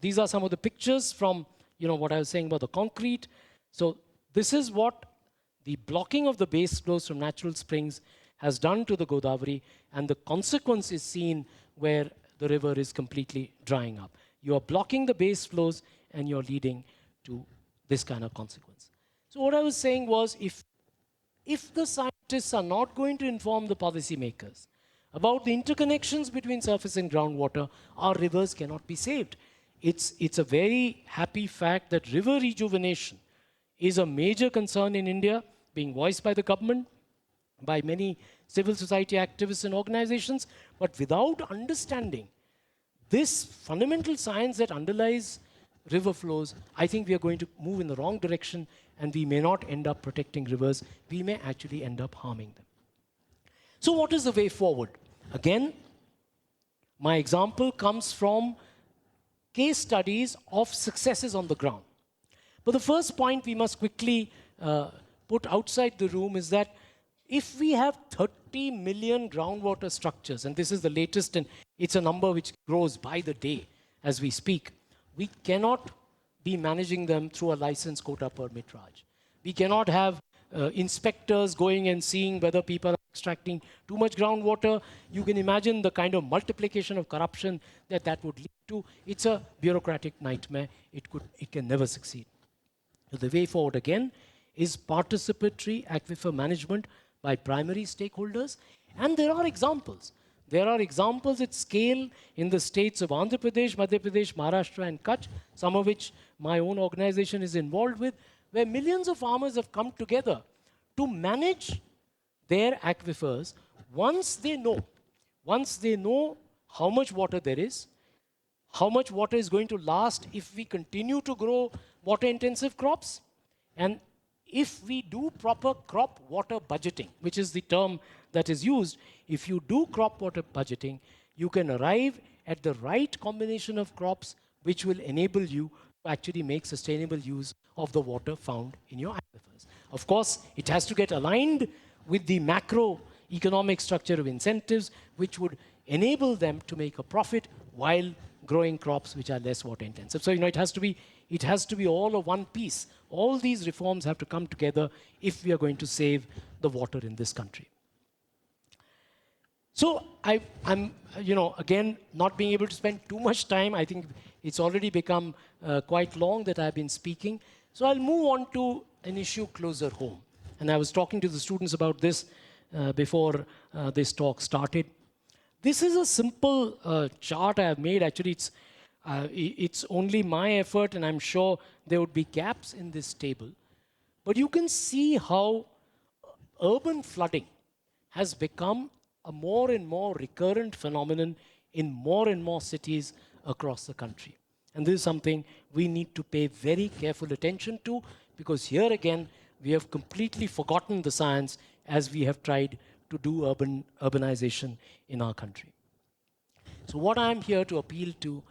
[SPEAKER 2] these are some of the pictures from, what I was saying about the concrete. So this is what the blocking of the base flows from natural springs has done to the Godavari, and the consequence is seen where the river is completely drying up. You are blocking the base flows and you're leading to this kind of consequence. So what I was saying was, if the scientists are not going to inform the policymakers about the interconnections between surface and groundwater, our rivers cannot be saved. It's a very happy fact that river rejuvenation is a major concern in India, being voiced by the government, by many civil society activists and organizations. But without understanding this fundamental science that underlies river flows, I think we are going to move in the wrong direction, and we may not end up protecting rivers. We may actually end up harming them. So what is the way forward? Again, my example comes from case studies of successes on the ground. But the first point we must quickly put outside the room is that If we have 30 million groundwater structures, and this is the latest, and it's a number which grows by the day as we speak, we cannot be managing them through a license quota permit, Raj. We cannot have inspectors going and seeing whether people are extracting too much groundwater. You can imagine the kind of multiplication of corruption that that would lead to. It's a bureaucratic nightmare. It can never succeed. So the way forward again is participatory aquifer management by primary stakeholders. And there are examples. There are examples at scale in the states of Andhra Pradesh, Madhya Pradesh, Maharashtra, and Kutch, some of which my own organization is involved with, where millions of farmers have come together to manage their aquifers once they know how much water there is, how much water is going to last if we continue to grow water-intensive crops, and if we do proper crop water budgeting, which is the term that is used, if you do crop water budgeting, you can arrive at the right combination of crops which will enable you to actually make sustainable use of the water found in your aquifers. Of course, it has to get aligned with the macroeconomic structure of incentives, which would enable them to make a profit while growing crops which are less water intensive. So, it has to be all of one piece. All these reforms have to come together if we are going to save the water in this country. So I'm, again, not being able to spend too much time. I think it's already become quite long that I've been speaking. So I'll move on to an issue closer home. And I was talking to the students about this before this talk started. This is a simple chart I have made. Actually, it's only my effort, and I'm sure there would be gaps in this table. But you can see how urban flooding has become a more and more recurrent phenomenon in more and more cities across the country. And this is something we need to pay very careful attention to, because here again, we have completely forgotten the science as we have tried to do urbanization in our country. So what I'm here to appeal to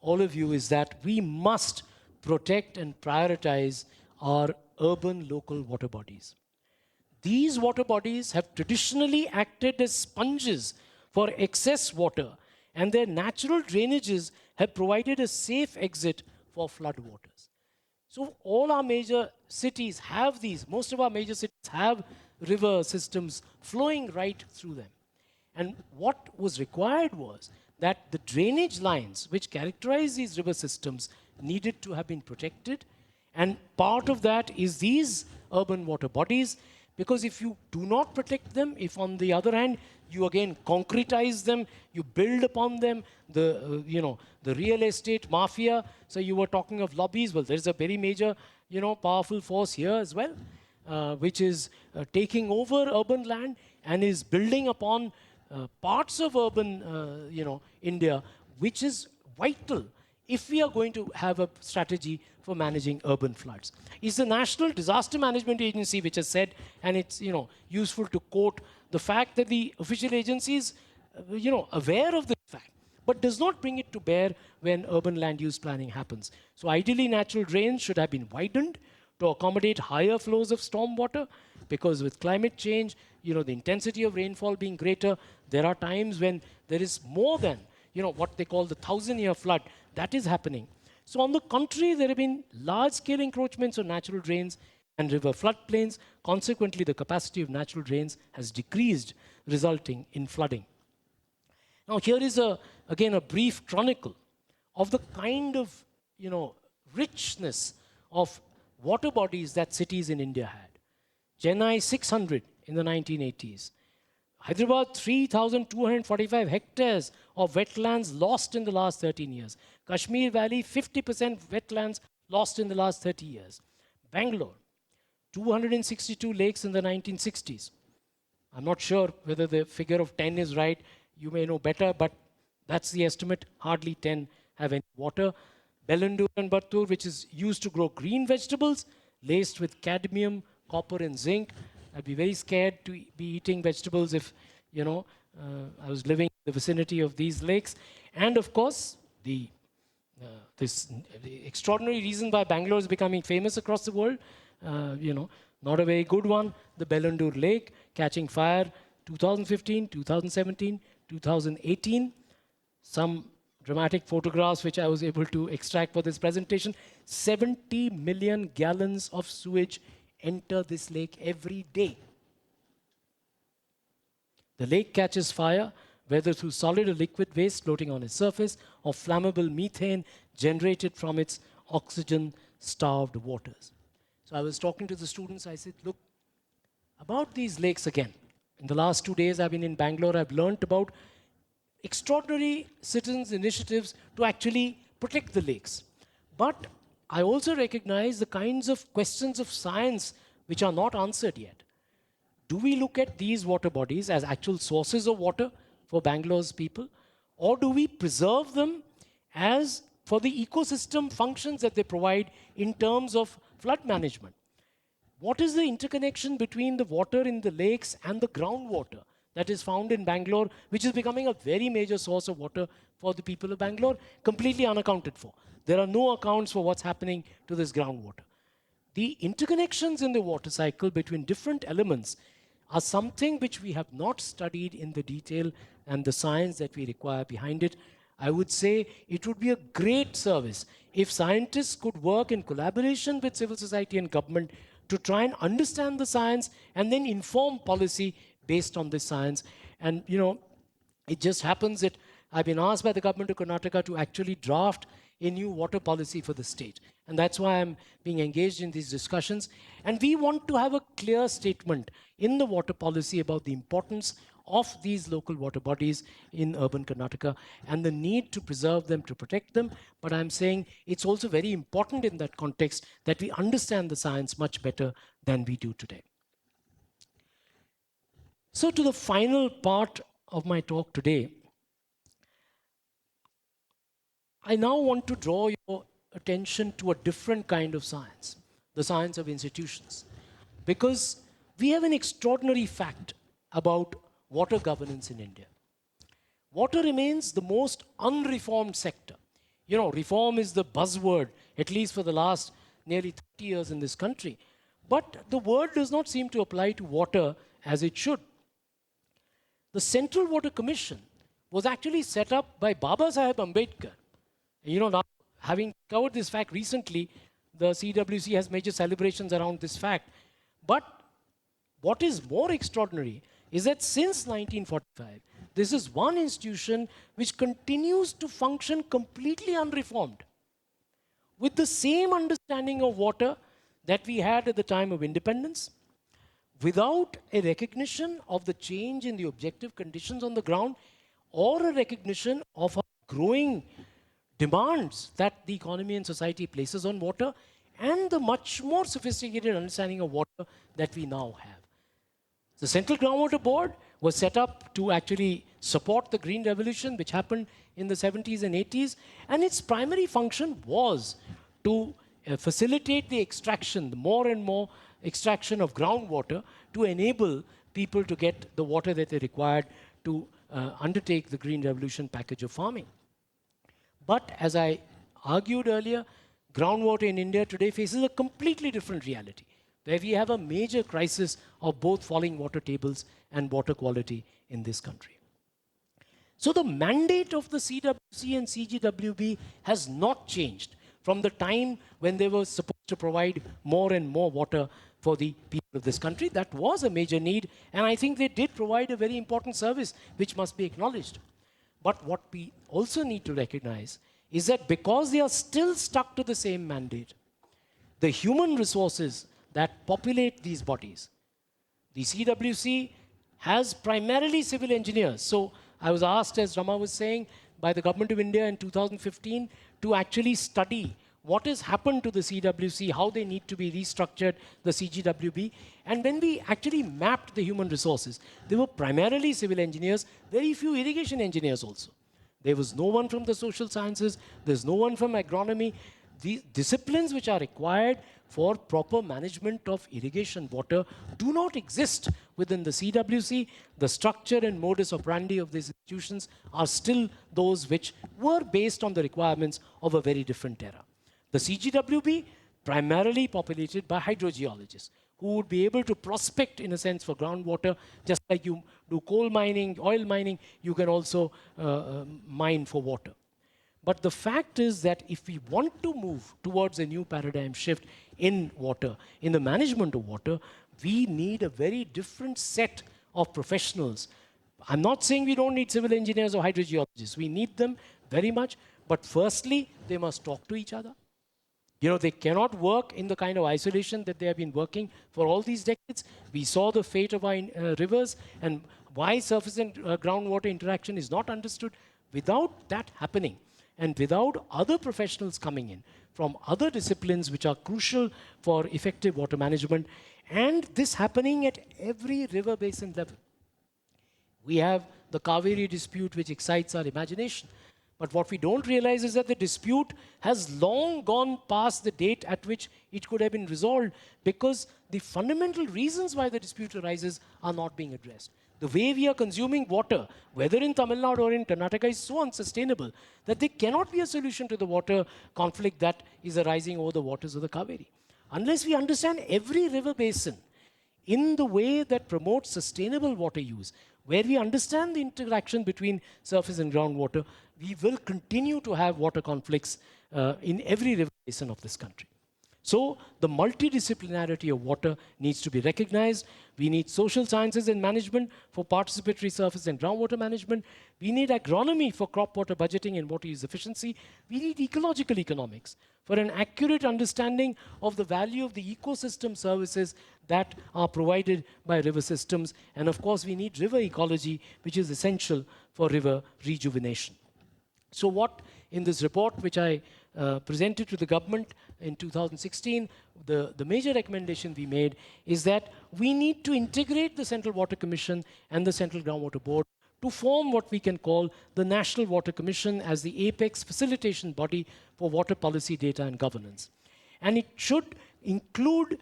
[SPEAKER 2] all of you is that we must protect and prioritize our urban local water bodies. These water bodies have traditionally acted as sponges for excess water, and their natural drainages have provided a safe exit for flood waters. So all our major cities have these, most of our major cities have river systems flowing right through them. And what was required was that the drainage lines which characterize these river systems needed to have been protected. And part of that is these urban water bodies, because if you do not protect them, if on the other hand, you again concretize them, you build upon them, the real estate mafia. So you were talking of lobbies. Well, there's a very major, powerful force here as well, which is taking over urban land and is building upon parts of urban, India, which is vital if we are going to have a strategy for managing urban floods. It's the National Disaster Management Agency which has said, and it's useful to quote the fact that the official agency is aware of this fact, but does not bring it to bear when urban land use planning happens. So ideally, natural drains should have been widened to accommodate higher flows of storm water, because with climate change, the intensity of rainfall being greater, there are times when there is more than what they call the 1,000-year flood. That is happening. So on the contrary, there have been large-scale encroachments on natural drains and river floodplains. Consequently, the capacity of natural drains has decreased, resulting in flooding. Now, here is again a brief chronicle of the kind of richness of water bodies that cities in India had. Chennai 600 in the 1980s. Hyderabad 3,245 hectares of wetlands lost in the last 13 years. Kashmir Valley 50% wetlands lost in the last 30 years. Bangalore 262 lakes in the 1960s. I'm not sure whether the figure of 10 is right. You may know better, but that's the estimate. Hardly 10 have any water. Bellandur and Battur, which is used to grow green vegetables, laced with cadmium, copper, and zinc. I'd be very scared to be eating vegetables if, I was living in the vicinity of these lakes. And of course, the extraordinary reason why Bangalore is becoming famous across the world, not a very good one, the Bellandur Lake catching fire 2015, 2017, 2018. Some dramatic photographs which I was able to extract for this presentation. 70 million gallons of sewage enter this lake every day. The lake catches fire, whether through solid or liquid waste floating on its surface or flammable methane generated from its oxygen-starved waters. So I was talking to the students, I said, look, about these lakes again. In the last 2 days I've been in Bangalore, I've learnt about extraordinary citizens' initiatives to actually protect the lakes. But I also recognize the kinds of questions of science which are not answered yet. Do we look at these water bodies as actual sources of water for Bangalore's people? Or do we preserve them as for the ecosystem functions that they provide in terms of flood management? What is the interconnection between the water in the lakes and the groundwater that is found in Bangalore, which is becoming a very major source of water for the people of Bangalore, completely unaccounted for? There are no accounts for what's happening to this groundwater. The interconnections in the water cycle between different elements are something which we have not studied in the detail and the science that we require behind it. I would say it would be a great service if scientists could work in collaboration with civil society and government to try and understand the science and then inform policy based on this science. And, you know, it just happens that I've been asked by the government of Karnataka to actually draft a new water policy for the state. And that's why I'm being engaged in these discussions. And we want to have a clear statement in the water policy about the importance of these local water bodies in urban Karnataka and the need to preserve them, to protect them. But I'm saying it's also very important in that context that we understand the science much better than we do today. So to the final part of my talk today, I now want to draw your attention to a different kind of science, the science of institutions. Because we have an extraordinary fact about water governance in India. Water remains the most unreformed sector. You know, reform is the buzzword, at least for the last nearly 30 years in this country. But the word does not seem to apply to water as it should. The Central Water Commission was actually set up by Baba Saheb Ambedkar. You know, now, having covered this fact recently, the CWC has major celebrations around this fact. But what is more extraordinary is that since 1945, this is one institution which continues to function completely unreformed, with the same understanding of water that we had at the time of independence, without a recognition of the change in the objective conditions on the ground or a recognition of our growing demands that the economy and society places on water and the much more sophisticated understanding of water that we now have. The Central Groundwater Board was set up to actually support the Green Revolution, which happened in the 70s and 80s, and its primary function was to facilitate the extraction, the more and more extraction of groundwater to enable people to get the water that they required to undertake the Green Revolution package of farming. But as I argued earlier, groundwater in India today faces a completely different reality, where we have a major crisis of both falling water tables and water quality in this country. So the mandate of the CWC and CGWB has not changed from the time when they were supposed to provide more and more water for the people of this country. That was a major need, and I think they did provide a very important service, which must be acknowledged. But what we also need to recognize is that because they are still stuck to the same mandate, the human resources that populate these bodies, the CWC has primarily civil engineers. So I was asked, as Rama was saying, by the Government of India in 2015 to actually study what has happened to the CWC, how they need to be restructured, the CGWB. And when we actually mapped the human resources, they were primarily civil engineers, very few irrigation engineers also. There was no one from the social sciences, there's no one from agronomy. The disciplines which are required for proper management of irrigation water do not exist within the CWC. The structure and modus operandi of these institutions are still those which were based on the requirements of a very different era. The CGWB, primarily populated by hydrogeologists, who would be able to prospect, in a sense, for groundwater, just like you do coal mining, oil mining, you can also mine for water. But the fact is that if we want to move towards a new paradigm shift in water, in the management of water, we need a very different set of professionals. I'm not saying we don't need civil engineers or hydrogeologists. We need them very much. But firstly, they must talk to each other. You know, they cannot work in the kind of isolation that they have been working for all these decades. We saw the fate of our rivers and why surface and groundwater interaction is not understood. Without that happening, and without other professionals coming in from other disciplines which are crucial for effective water management, and this happening at every river basin level. We have the Kaveri dispute, which excites our imagination. But what we don't realize is that the dispute has long gone past the date at which it could have been resolved, because the fundamental reasons why the dispute arises are not being addressed. The way we are consuming water, whether in Tamil Nadu or in Karnataka, is so unsustainable that there cannot be a solution to the water conflict that is arising over the waters of the Kaveri. Unless we understand every river basin in the way that promotes sustainable water use, where we understand the interaction between surface and groundwater, we will continue to have water conflicts in every river basin of this country. So the multidisciplinarity of water needs to be recognized. We need social sciences and management for participatory surface and groundwater management. We need agronomy for crop water budgeting and water use efficiency. We need ecological economics for an accurate understanding of the value of the ecosystem services that are provided by river systems. And of course, we need river ecology, which is essential for river rejuvenation. So what in this report, which I presented to the government in 2016, the major recommendation we made is that we need to integrate the Central Water Commission and the Central Groundwater Board to form what we can call the National Water Commission as the apex facilitation body for water policy, data and governance. And it should include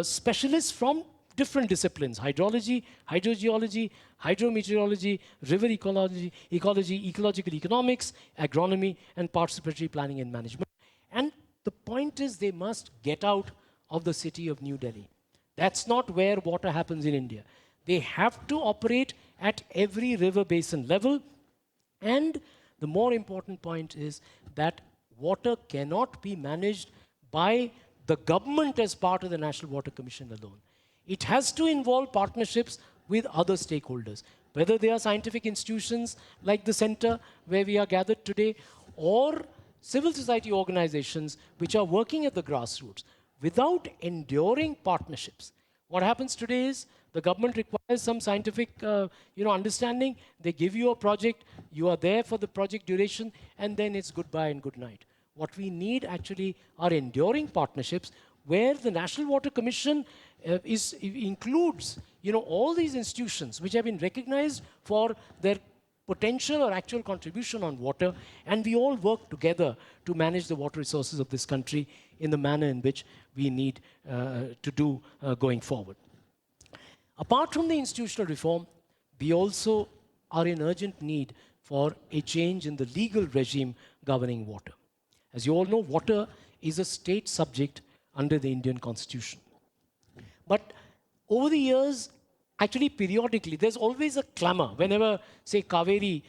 [SPEAKER 2] specialists from different disciplines: hydrology, hydrogeology, hydrometeorology, river ecology, ecological economics, agronomy, and participatory planning and management. And the point is, they must get out of the city of New Delhi. That's not where water happens in India. They have to operate at every river basin level. And the more important point is that water cannot be managed by the government as part of the National Water Commission alone. It has to involve partnerships with other stakeholders, whether they are scientific institutions like the center where we are gathered today, or civil society organizations which are working at the grassroots. Without enduring partnerships, what happens today is the government requires some scientific understanding. They give you a project, you are there for the project duration, and then it's goodbye and good night. What we need actually are enduring partnerships where the National Water Commission includes all these institutions which have been recognized for their potential or actual contribution on water, and we all work together to manage the water resources of this country in the manner in which we need to do going forward. Apart from the institutional reform, we also are in urgent need for a change in the legal regime governing water. As you all know, water is a state subject under the Indian Constitution. But over the years, actually periodically, there's always a clamor whenever, say, Kaveri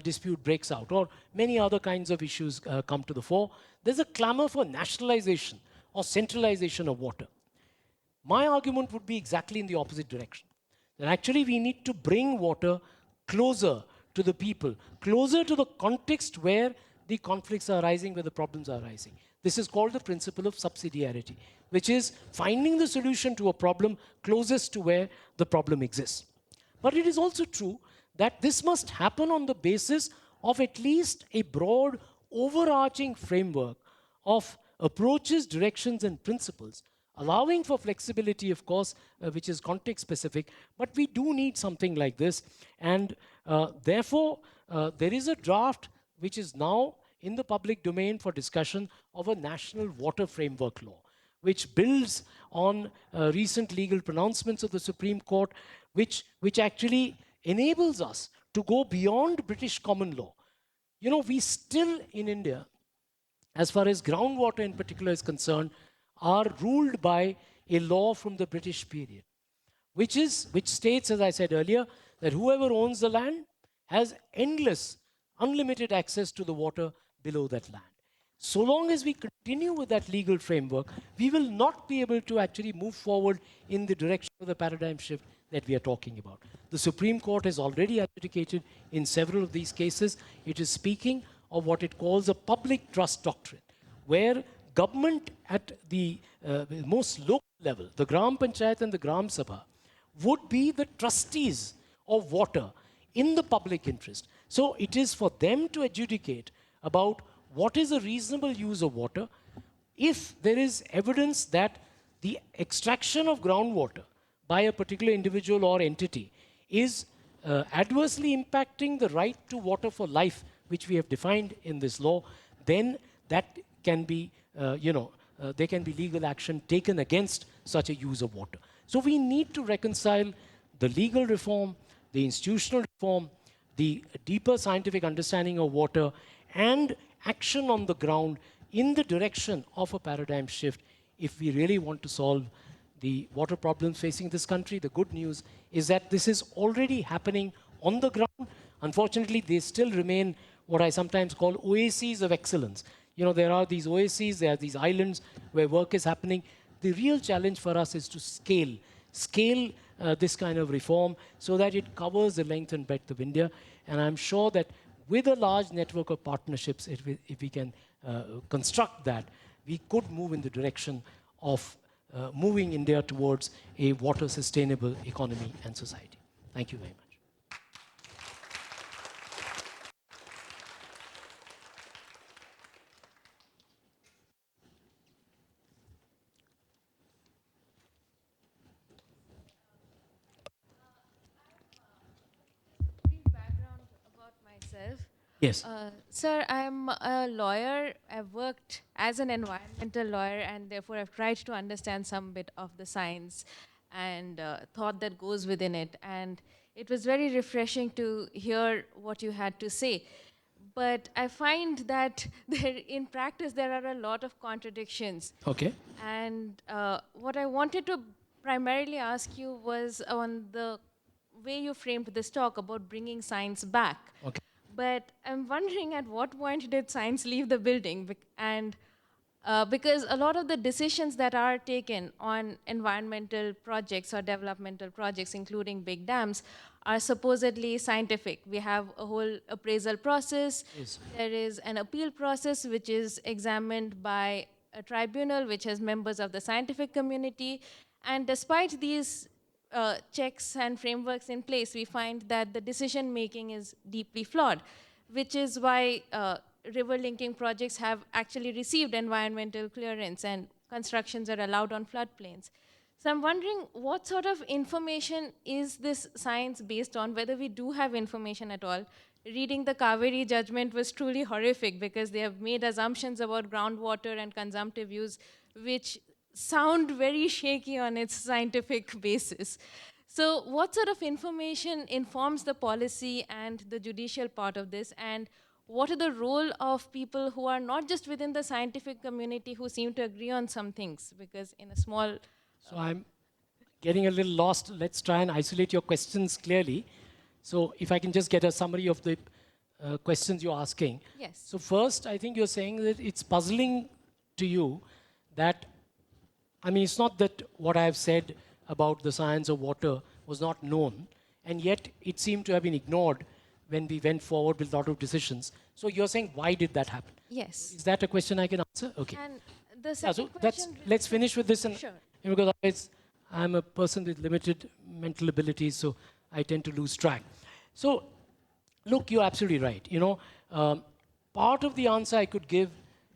[SPEAKER 2] dispute breaks out or many other kinds of issues come to the fore. There's a clamor for nationalization or centralization of water. My argument would be exactly in the opposite direction. That actually we need to bring water closer to the people, closer to the context where the conflicts are arising, where the problems are arising. This is called the principle of subsidiarity, which is finding the solution to a problem closest to where the problem exists. But it is also true that this must happen on the basis of at least a broad, overarching framework of approaches, directions, and principles, allowing for flexibility, of course, which is context-specific, but we do need something like this. And therefore, there is a draft which is now in the public domain for discussion of a national water framework law, which builds on recent legal pronouncements of the Supreme Court, which actually enables us to go beyond British common law. You know, we still in India, as far as groundwater in particular is concerned, are ruled by a law from the British period, which states, as I said earlier, that whoever owns the land has endless, unlimited access to the water below that land. So long as we continue with that legal framework, we will not be able to actually move forward in the direction of the paradigm shift that we are talking about. The Supreme Court has already adjudicated in several of these cases. It is speaking of what it calls a public trust doctrine, where government at the most local level, the Gram Panchayat and the Gram Sabha, would be the trustees of water in the public interest. So it is for them to adjudicate about what is a reasonable use of water if there is evidence that the extraction of groundwater by a particular individual or entity is adversely impacting the right to water for life, which we have defined in this law, then that can be, there can be legal action taken against such a use of water. So we need to reconcile the legal reform, the institutional reform, the deeper scientific understanding of water, and action on the ground in the direction of a paradigm shift if we really want to solve the water problems facing this country. The good news is that this is already happening on the ground. Unfortunately, they still remain what I sometimes call oases of excellence. You know, there are these oases, there are these islands where work is happening. The real challenge for us is to scale this kind of reform so that it covers the length and breadth of India. And I'm sure that with a large network of partnerships, if we can construct that, we could move in the direction of moving India towards a water sustainable economy and society. Thank you very much.
[SPEAKER 3] Brief background about myself.
[SPEAKER 2] Yes.
[SPEAKER 3] Sir, I'm a lawyer. I've worked as an environmental lawyer, and therefore I've tried to understand some bit of the science and thought that goes within it. And it was very refreshing to hear what you had to say. But I find that in practice there are a lot of contradictions.
[SPEAKER 2] Okay.
[SPEAKER 3] And what I wanted to primarily ask you was on the way you framed this talk about bringing science back.
[SPEAKER 2] Okay.
[SPEAKER 3] But I'm wondering at what point did science leave the building? And because a lot of the decisions that are taken on environmental projects or developmental projects, including big dams, are supposedly scientific. We have a whole appraisal process.
[SPEAKER 2] Yes.
[SPEAKER 3] There is an appeal process which is examined by a tribunal which has members of the scientific community. And despite these checks and frameworks in place, we find that the decision making is deeply flawed, which is why river linking projects have actually received environmental clearance and constructions are allowed on floodplains. So I'm wondering what sort of information is this science based on, whether we do have information at all. Reading the Kaveri judgment was truly horrific because they have made assumptions about groundwater and consumptive use, which sound very shaky on its scientific basis. So what sort of information informs the policy and the judicial part of this? And what are the role of people who are not just within the scientific community who seem to agree on some things? Because in a small...
[SPEAKER 2] So I'm getting a little lost. Let's try and isolate your questions clearly. So if I can just get a summary of the questions you're asking.
[SPEAKER 3] Yes.
[SPEAKER 2] So first, I think you're saying that it's puzzling to you that, I mean, it's not that what I have said about the science of water was not known, and yet it seemed to have been ignored when we went forward with a lot of decisions. So you're saying, why did that happen?
[SPEAKER 3] Yes.
[SPEAKER 2] Is that a question I can answer? Okay.
[SPEAKER 3] And the
[SPEAKER 2] Yeah,
[SPEAKER 3] second
[SPEAKER 2] so
[SPEAKER 3] question...
[SPEAKER 2] let's finish with this. And,
[SPEAKER 3] Sure.
[SPEAKER 2] Because otherwise I'm a person with limited mental abilities, so I tend to lose track. So, look, you're absolutely right. You know, part of the answer I could give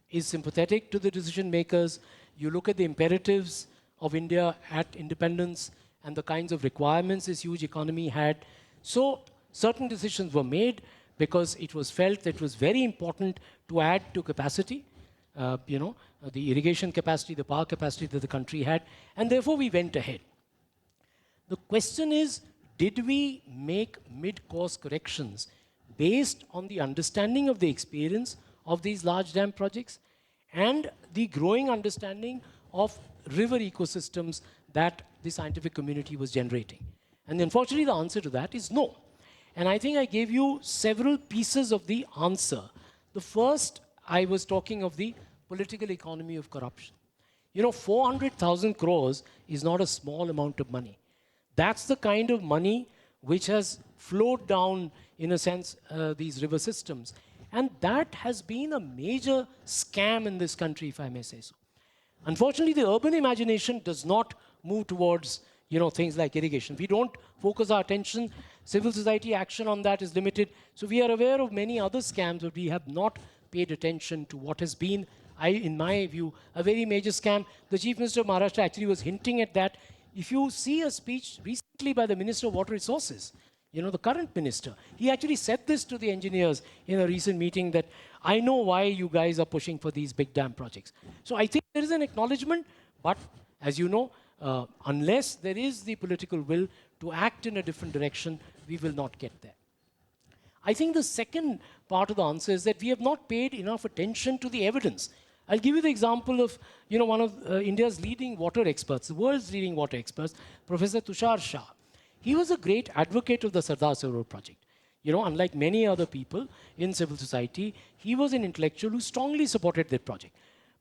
[SPEAKER 2] is sympathetic to the decision makers. You look at the imperatives of India at independence and the kinds of requirements this huge economy had. So, certain decisions were made because it was felt that it was very important to add to capacity. The irrigation capacity, the power capacity that the country had, and therefore we went ahead. The question is, did we make mid-course corrections based on the understanding of the experience of these large dam projects? and the growing understanding of river ecosystems that the scientific community was generating. And unfortunately, the answer to that is no. And I think I gave you several pieces of the answer. The first, I was talking of the political economy of corruption. You know, 400,000 crores is not a small amount of money. That's the kind of money which has flowed down, in a sense, these river systems. And that has been a major scam in this country, if I may say so. Unfortunately, the urban imagination does not move towards, you know, things like irrigation. We don't focus our attention. Civil society action on that is limited. So we are aware of many other scams, but we have not paid attention to what has been, in my view, a very major scam. The Chief Minister of Maharashtra actually was hinting at that. If you see a speech recently by the Minister of Water Resources, you know, the current minister, he actually said this to the engineers in a recent meeting that I know why you guys are pushing for these big dam projects. So I think there is an acknowledgement, but as you know, unless there is the political will to act in a different direction, we will not get there. I think the second part of the answer is that we have not paid enough attention to the evidence. I'll give you the example of, you know, one of India's leading water experts, the world's leading water experts, Professor Tushar Shah. He was a great advocate of the Sardar Sarovar project. You know, unlike many other people in civil society, he was an intellectual who strongly supported that project.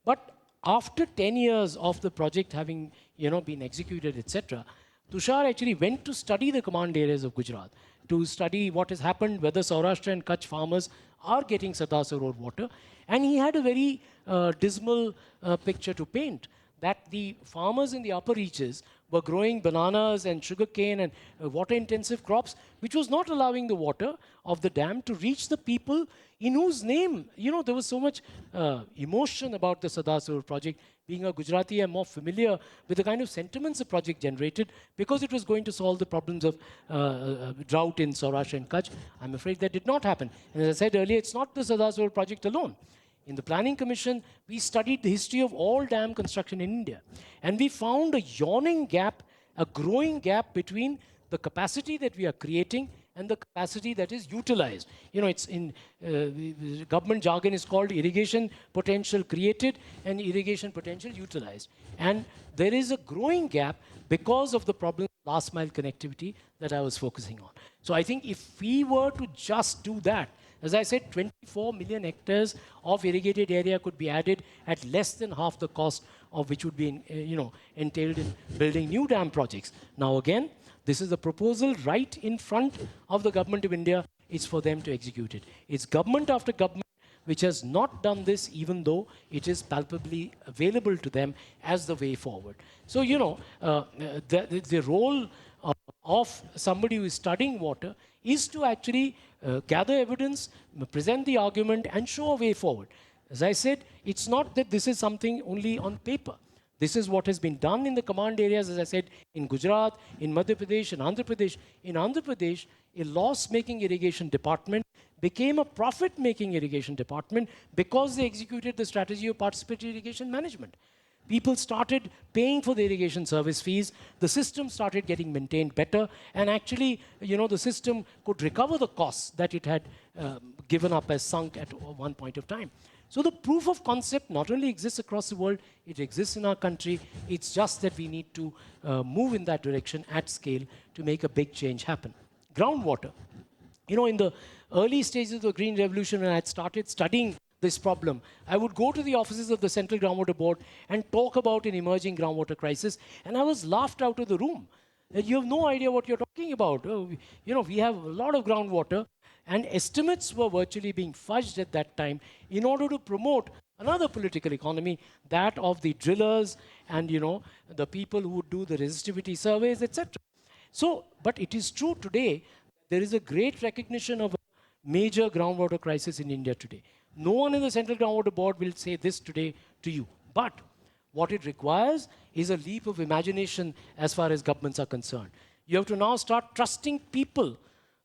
[SPEAKER 2] But after 10 years of the project having, you know, been executed, etc., Tushar actually went to study the command areas of Gujarat, to study what has happened, whether Saurashtra and Kutch farmers are getting Sardar Sarovar water. And he had a very dismal picture to paint, that the farmers in the upper reaches were growing bananas and sugarcane and water-intensive crops, which was not allowing the water of the dam to reach the people in whose name, you know, there was so much emotion about the Sardar Sarovar project. Being a Gujarati, I'm more familiar with the kind of sentiments the project generated because it was going to solve the problems of drought in Saurashtra and Kutch. I'm afraid that did not happen. And as I said earlier, it's not the Sardar Sarovar project alone. In the Planning Commission, we studied the history of all dam construction in India. And we found a yawning gap, a growing gap between the capacity that we are creating and the capacity that is utilized. You know, it's in government jargon is called irrigation potential created and irrigation potential utilized. And there is a growing gap because of the problem of last mile connectivity that I was focusing on. So I think if we were to just do that, as I said, 24 million hectares of irrigated area could be added at less than half the cost of which would be, you know, entailed in building new dam projects. Now again, this is a proposal right in front of the government of India. It's for them to execute it. It's government after government which has not done this, even though it is palpably available to them as the way forward. So, you know, the role of somebody who is studying water is to actually gather evidence, present the argument, and show a way forward. As I said, it's not that this is something only on paper. This is what has been done in the command areas, as I said, in Gujarat, in Madhya Pradesh, in Andhra Pradesh. In Andhra Pradesh, a loss-making irrigation department became a profit-making irrigation department because they executed the strategy of participatory irrigation management. People started paying for the irrigation service fees, the system started getting maintained better, and actually, you know, the system could recover the costs that it had given up as sunk at one point of time. So the proof of concept not only exists across the world, it exists in our country. It's just that we need to move in that direction at scale to make a big change happen. Groundwater. You know, in the early stages of the Green Revolution, when I had started studying this problem, I would go to the offices of the Central Groundwater Board and talk about an emerging groundwater crisis, and I was laughed out of the room. You have no idea what you're talking about. You know, we have a lot of groundwater, and estimates were virtually being fudged at that time in order to promote another political economy, that of the drillers and, you know, the people who would do the resistivity surveys, etc. So, but it is true today, there is a great recognition of a major groundwater crisis in India today. No one in the Central Groundwater Board will say this today to you. But what it requires is a leap of imagination as far as governments are concerned. You have to now start trusting people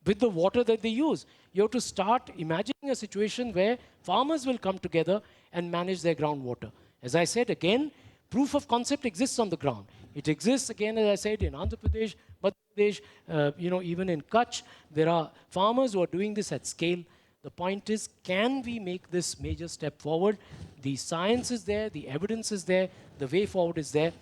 [SPEAKER 2] with the water that they use. You have to start imagining a situation where farmers will come together and manage their groundwater. As I said again, proof of concept exists on the ground. It exists again, as I said, in Andhra Pradesh, Madhya Pradesh, you know, even in Kutch, there are farmers who are doing this at scale. The point is, can we make this major step forward? The science is there, the evidence is there, the way forward is there.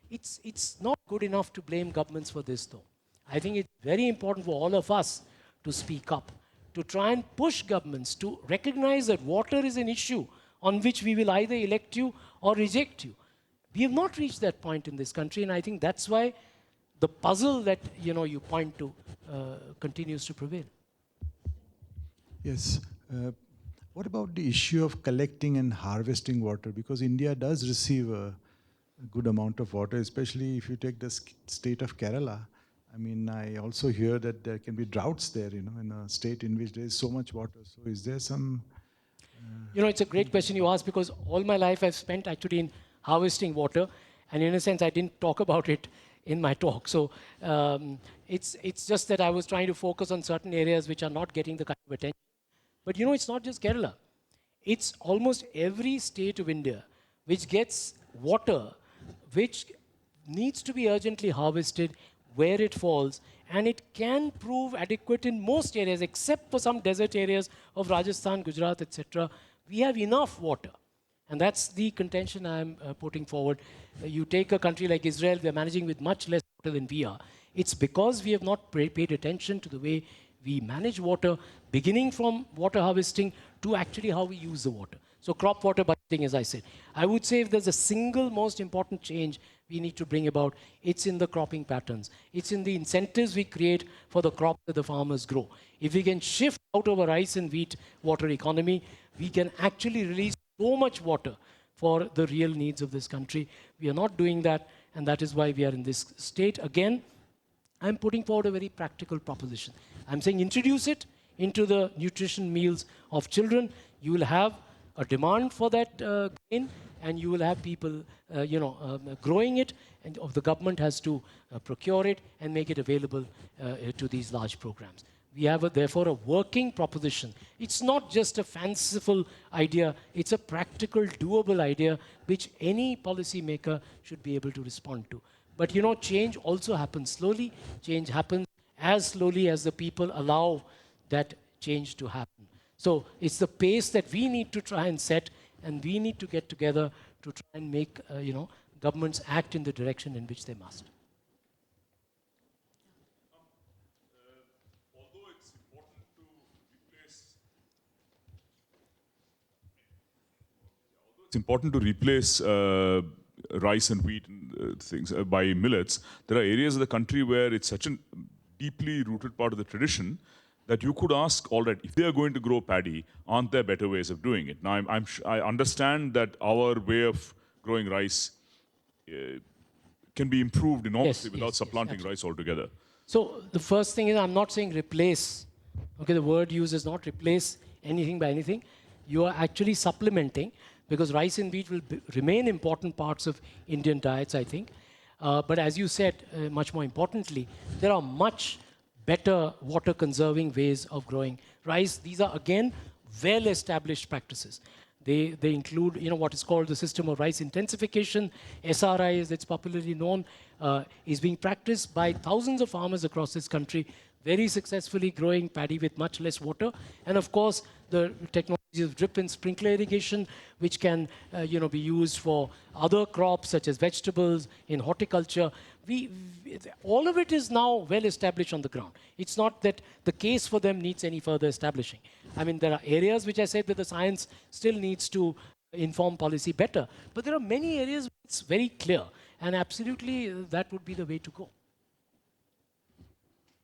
[SPEAKER 2] It's not good enough to blame governments for this, though. I think it's very important for all of us to speak up, to try and push governments to recognize that water is an issue on which we will either elect you or reject you. We have not reached that point in this country, and I think that's why the puzzle that you point to continues to prevail.
[SPEAKER 4] Yes. What about the issue of collecting and harvesting water? Because India does receive a good amount of water, especially if you take the state of Kerala. I mean, I also hear that there can be droughts there, in a state in which there is so much water. So is there some...
[SPEAKER 2] It's a great question you ask, because all my life I've spent actually in harvesting water, and in a sense I didn't talk about it in my talk. So it's just that I was trying to focus on certain areas which are not getting the kind of attention. But it's not just Kerala. It's almost every state of India which gets water, which needs to be urgently harvested where it falls, and it can prove adequate in most areas, except for some desert areas of Rajasthan, Gujarat, etc. We have enough water. And that's the contention I'm putting forward. You take a country like Israel, they're managing with much less water than we are. It's because we have not paid attention to the way we manage water, beginning from water harvesting to actually how we use the water. So crop water budgeting, as I said. I would say if there's a single most important change we need to bring about, it's in the cropping patterns. It's in the incentives we create for the crop that the farmers grow. If we can shift out of a rice and wheat water economy, we can actually release so much water for the real needs of this country. We are not doing that, and that is why we are in this state. Again, I'm putting forward a very practical proposition. I'm saying introduce it into the nutrition meals of children. You will have a demand for that grain, and you will have people, growing it, and the government has to procure it and make it available to these large programs. We have, therefore, a working proposition. It's not just a fanciful idea. It's a practical, doable idea which any policymaker should be able to respond to. But, change also happens slowly. Change happens as slowly as the people allow that change to happen. So it's the pace that we need to try and set, and we need to get together to try and make, governments act in the direction in which they must.
[SPEAKER 5] It's important to replace rice and wheat and things by millets. There are areas of the country where it's such a deeply rooted part of the tradition that you could ask, all right, if they are going to grow paddy, aren't there better ways of doing it? Now, I understand that our way of growing rice can be improved enormously without supplanting rice altogether.
[SPEAKER 2] So the first thing is, I'm not saying replace. Okay, the word used is not replace anything by anything. You are actually supplementing, because rice and wheat will remain important parts of Indian diets, I think. But as you said, much more importantly, there are much better water-conserving ways of growing rice. These are, again, well-established practices. They include, what is called the system of rice intensification. SRI, as it's popularly known, is being practiced by thousands of farmers across this country, very successfully growing paddy with much less water. And of course, the technology of drip and sprinkler irrigation, which can be used for other crops such as vegetables, in horticulture. All of it is now well established on the ground. It's not that the case for them needs any further establishing. I mean, there are areas which I said that the science still needs to inform policy better. But there are many areas where it's very clear. And absolutely, that would be the way to go.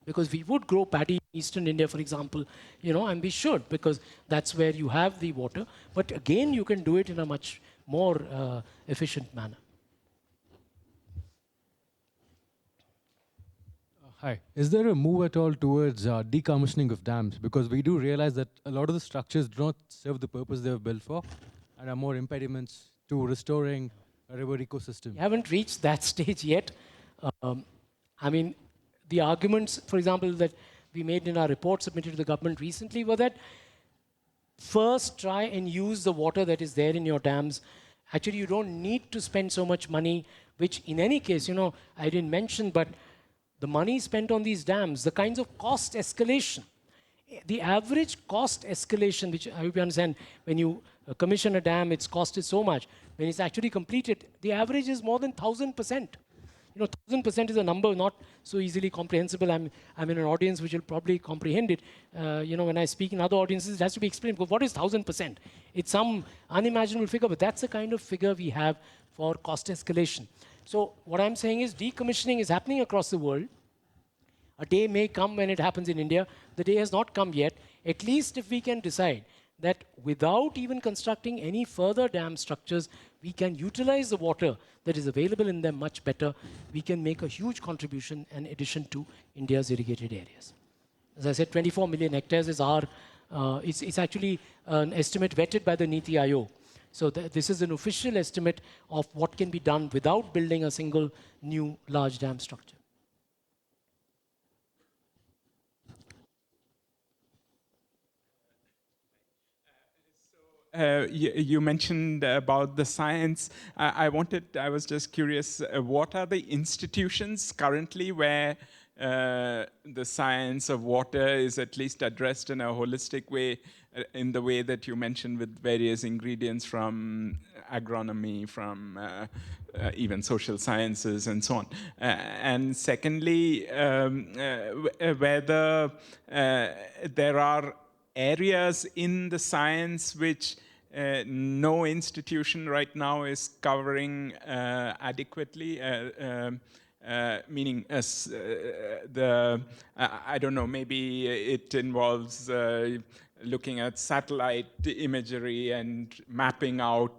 [SPEAKER 2] Because we would grow paddy in Eastern India, for example, and we should, because that's where you have the water. But again, you can do it in a much more efficient manner.
[SPEAKER 6] Hi. Is there a move at all towards decommissioning of dams? Because we do realize that a lot of the structures do not serve the purpose they were built for and are more impediments to restoring a river ecosystem.
[SPEAKER 2] We haven't reached that stage yet. The arguments, for example, that we made in our report submitted to the government recently were that first try and use the water that is there in your dams. Actually, you don't need to spend so much money, which in any case, I didn't mention, but the money spent on these dams, the kinds of cost escalation the average cost escalation, which I hope you understand, when you commission a dam, its cost is so much. When it's actually completed, the average is more than 1,000%. 1,000% is a number not so easily comprehensible. I'm in an audience which will probably comprehend it. When I speak in other audiences, it has to be explained. But what is 1,000%? It's some unimaginable figure, but that's the kind of figure we have for cost escalation. So what I'm saying is decommissioning is happening across the world. A day may come when it happens in India. The day has not come yet. At least if we can decide that without even constructing any further dam structures, we can utilize the water that is available in them much better, we can make a huge contribution and addition to India's irrigated areas. As I said, 24 million hectares is it's actually an estimate vetted by the Niti Aayog. So this is an official estimate of what can be done without building a single new large dam structure.
[SPEAKER 7] You mentioned about the science. I was just curious, what are the institutions currently where the science of water is at least addressed in a holistic way, in the way that you mentioned, with various ingredients from agronomy, from even social sciences and so on. And secondly, whether there are areas in the science which no institution right now is covering adequately, meaning I don't know, maybe it involves looking at satellite imagery and mapping out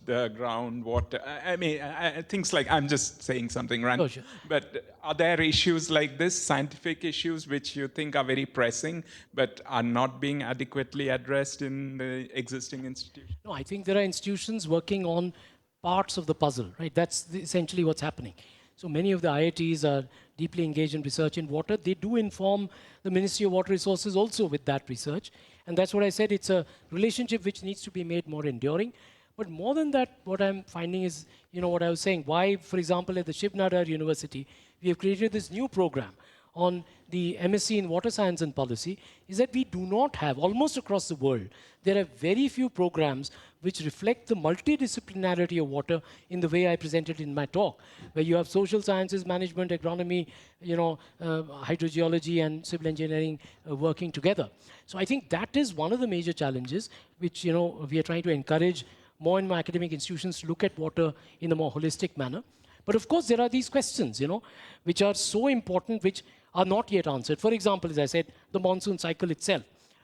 [SPEAKER 7] the groundwater. I mean, things like, I'm just saying something random.
[SPEAKER 2] Oh, sure.
[SPEAKER 7] But are there issues like this, scientific issues, which you think are very pressing, but are not being adequately addressed in the existing institutions?
[SPEAKER 2] No, I think there are institutions working on parts of the puzzle, right? That's essentially what's happening. So many of the IITs are deeply engaged in research in water. They do inform the Ministry of Water Resources also with that research. And that's what I said, it's a relationship which needs to be made more enduring. But more than that, what I'm finding is, what I was saying, why, for example, at the Shiv Nadar University, we have created this new program on the MSc in Water Science and Policy, is that we do not have, almost across the world, there are very few programs which reflect the multidisciplinarity of water in the way I presented in my talk, where you have social sciences, management, agronomy, hydrogeology and civil engineering working together. So I think that is one of the major challenges which, we are trying to encourage more and more academic institutions to look at water in a more holistic manner. But of course, there are these questions, which are so important, which are not yet answered. For example, as I said, the monsoon cycle itself.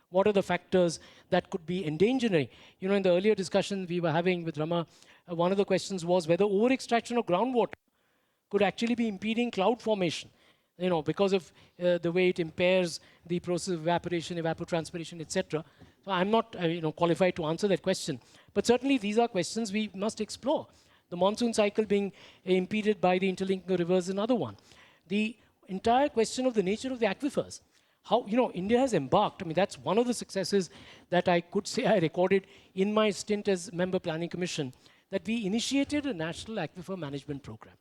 [SPEAKER 2] What are the factors that could be endangering? In the earlier discussion we were having with Rama, one of the questions was whether over-extraction of groundwater could actually be impeding cloud formation, because of the way it impairs the process of evaporation, evapotranspiration, etc. So I'm not qualified to answer that question. But certainly these are questions we must explore. The monsoon cycle being impeded by the interlinking rivers is another one. The entire question of the nature of the aquifers. How, India has embarked, that's one of the successes that I could say I recorded in my stint as member planning commission, that we initiated a national aquifer management program.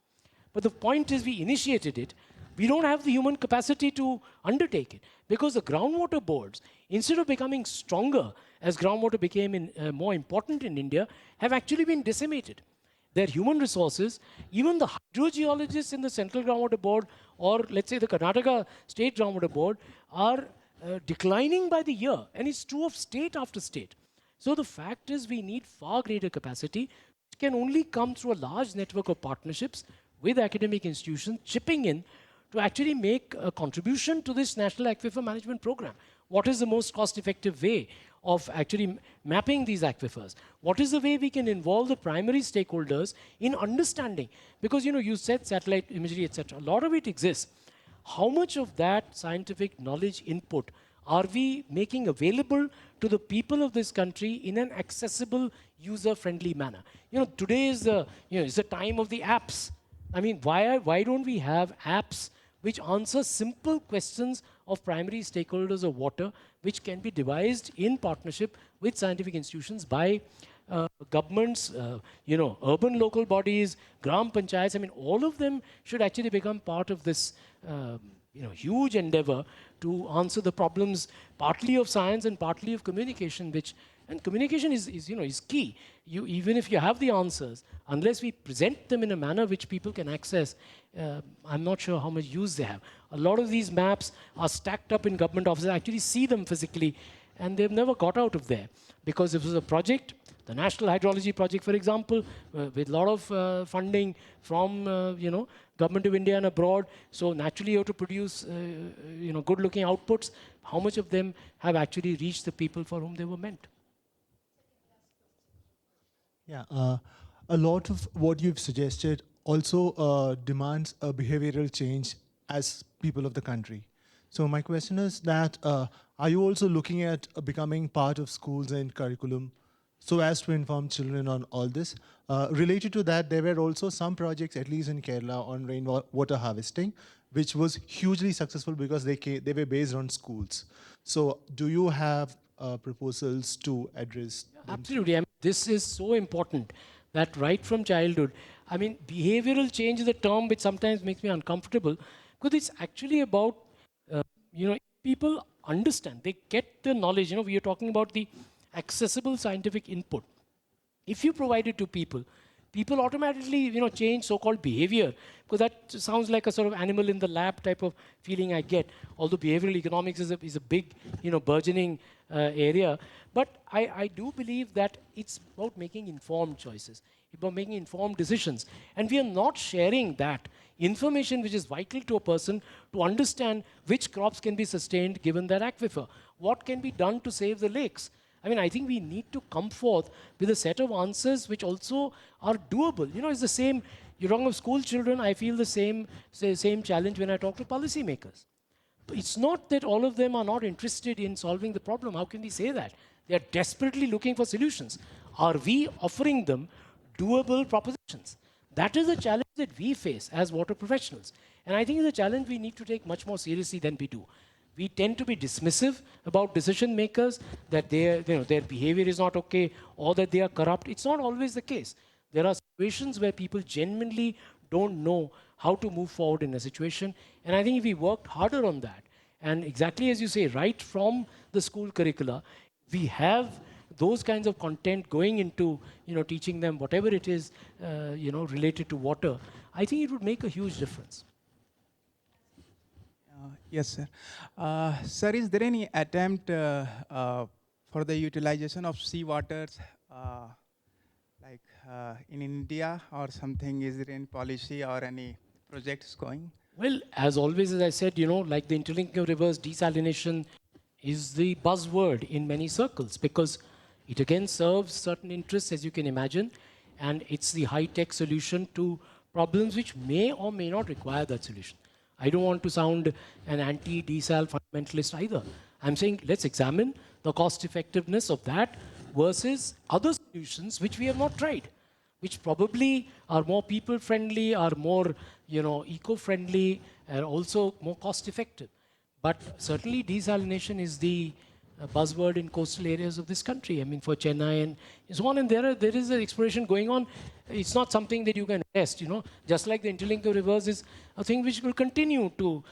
[SPEAKER 2] But the point is we initiated it, we don't have the human capacity to undertake it, because the groundwater boards, instead of becoming stronger as groundwater became more important in India, have actually been decimated. Their human resources, even the hydrogeologists in the Central Groundwater Board, or let's say the Karnataka State Groundwater Board, are declining by the year. And it's true of state after state. So the fact is we need far greater capacity, which can only come through a large network of partnerships with academic institutions chipping in to actually make a contribution to this National Aquifer Management Program. What is the most cost-effective way of actually mapping these aquifers? What is the way we can involve the primary stakeholders in understanding? Because, you said satellite imagery, etc. A lot of it exists. How much of that scientific knowledge input are we making available to the people of this country in an accessible, user-friendly manner? Today is the time of the apps. Why don't we have apps which answer simple questions of primary stakeholders of water, which can be devised in partnership with scientific institutions by governments, urban local bodies, gram panchayats. All of them should actually become part of this huge endeavor to answer the problems partly of science and partly of communication, and communication is key. Even if you have the answers, unless we present them in a manner which people can access, I'm not sure how much use they have. A lot of these maps are stacked up in government offices. I actually see them physically, and they've never got out of there because it was a project, the National Hydrology Project, for example, with a lot of funding from government of India and abroad. So naturally, you have to produce good-looking outputs. How much of them have actually reached the people for whom they were meant?
[SPEAKER 8] Yeah, a lot of what you've suggested also demands a behavioral change as people of the country. So my question is that, are you also looking at becoming part of schools and curriculum so as to inform children on all this? Related to that, there were also some projects, at least in Kerala, on rainwater harvesting, which was hugely successful because they were based on schools. So do you have proposals to address them?
[SPEAKER 2] Absolutely. I mean, this is so important that right from childhood, I mean, behavioral change is a term which sometimes makes me uncomfortable because it's actually about, people understand, they get the knowledge. We are talking about the accessible scientific input. If you provide it to people, people automatically, change so-called behavior, because that sounds like a sort of animal in the lab type of feeling I get. Although behavioral economics is a big, burgeoning area, but I do believe that it's about making informed choices, about making informed decisions, and we are not sharing that information which is vital to a person to understand which crops can be sustained given that aquifer, what can be done to save the lakes. I mean, I think we need to come forth with a set of answers which also are doable. It's the same, you're talking of school children, I feel the same challenge when I talk to policymakers. It's not that all of them are not interested in solving the problem. How can we say that? They are desperately looking for solutions. Are we offering them doable propositions? That is a challenge that we face as water professionals. And I think it's a challenge we need to take much more seriously than we do. We tend to be dismissive about decision makers, that their behavior is not okay or that they are corrupt. It's not always the case. There are situations where people genuinely don't know how to move forward in a situation. And I think if we worked harder on that, and exactly as you say, right from the school curricula, we have those kinds of content going into, teaching them whatever it is, related to water, I think it would make a huge difference.
[SPEAKER 9] Yes, sir. Sir, is there any attempt for the utilization of sea waters, like in India or something? Is there any policy or any projects going?
[SPEAKER 2] Well, as always, as I said, like the interlinking of rivers, desalination is the buzzword in many circles because it again serves certain interests, as you can imagine, and it's the high-tech solution to problems which may or may not require that solution. I don't want to sound an anti-desal fundamentalist either. I'm saying let's examine the cost effectiveness of that versus other solutions which we have not tried, which probably are more people-friendly, are more eco-friendly, and also more cost-effective. But certainly desalination is the buzzword in coastal areas of this country. I mean, for Chennai and so on, and there is an exploration going on. It's not something that you can rest, just like the interlink of rivers is a thing which will continue to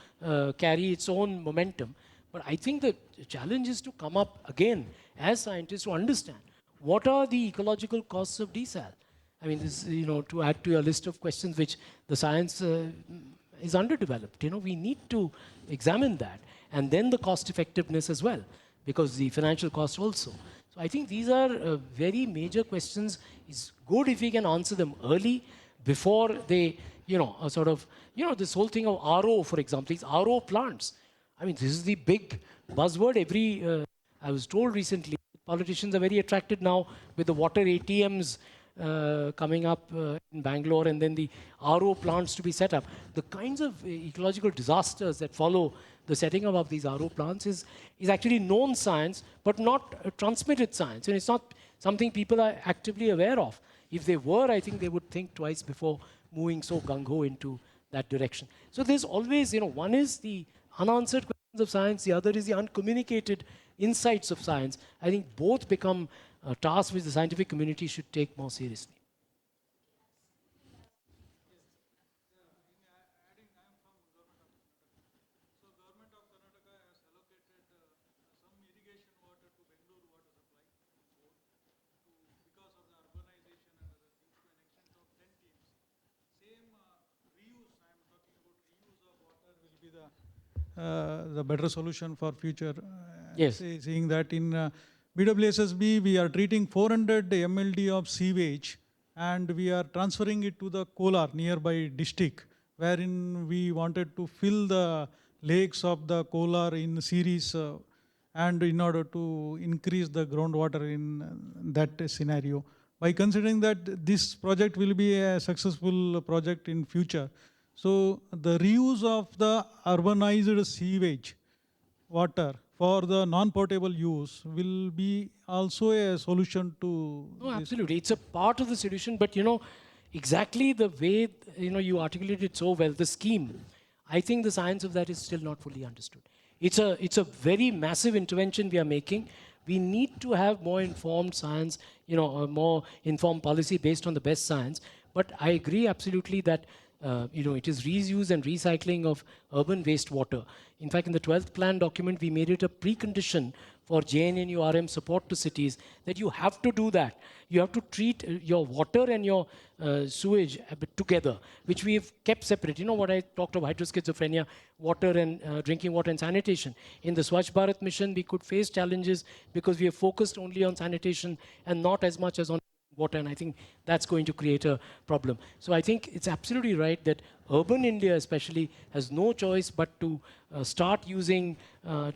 [SPEAKER 2] carry its own momentum. But I think the challenge is to come up again as scientists to understand what are the ecological costs of desal. I mean, this, to add to your list of questions which the science is underdeveloped. We need to examine that, and then the cost effectiveness as well, because the financial cost also. So I think these are very major questions. It's good if we can answer them early before they, this whole thing of RO, for example, these RO plants. I mean, this is the big buzzword. I was told recently, politicians are very attracted now with the water ATMs coming up in Bangalore, and then the RO plants to be set up. The kinds of ecological disasters that follow the setting up of these RO plants is actually known science, but not transmitted science. And it's not something people are actively aware of. If they were, I think they would think twice before moving so gung-ho into that direction. So there's always, one is the unanswered questions of science, the other is the uncommunicated insights of science. I think both become tasks which the scientific community should take more seriously.
[SPEAKER 10] the better solution for future.
[SPEAKER 2] Yes.
[SPEAKER 10] Seeing that in BWSSB, we are treating 400 MLD of sewage and we are transferring it to the Kolar nearby district, wherein we wanted to fill the lakes of the Kolar in series and in order to increase the groundwater in that scenario. By considering that this project will be a successful project in future, so the reuse of the urbanized sewage water for the non-potable use will be also a solution to
[SPEAKER 2] No,
[SPEAKER 10] this.
[SPEAKER 2] absolutely. It's a part of the solution, but you know, exactly the way you articulated it so well, the scheme. I think the science of that is still not fully understood. It's a very massive intervention we are making. We need to have more informed science, a more informed policy based on the best science. But I agree absolutely that it is reuse and recycling of urban wastewater. In fact, in the 12th plan document, we made it a precondition for JNNURM support to cities that you have to do that. You have to treat your water and your sewage a bit together, which we have kept separate. You know what I talked of hydroschizophrenia, water and drinking water and sanitation. In the Swachh Bharat mission, we could face challenges because we have focused only on sanitation and not as much as on water, and I think that's going to create a problem. So I think it's absolutely right that urban India especially has no choice but to start using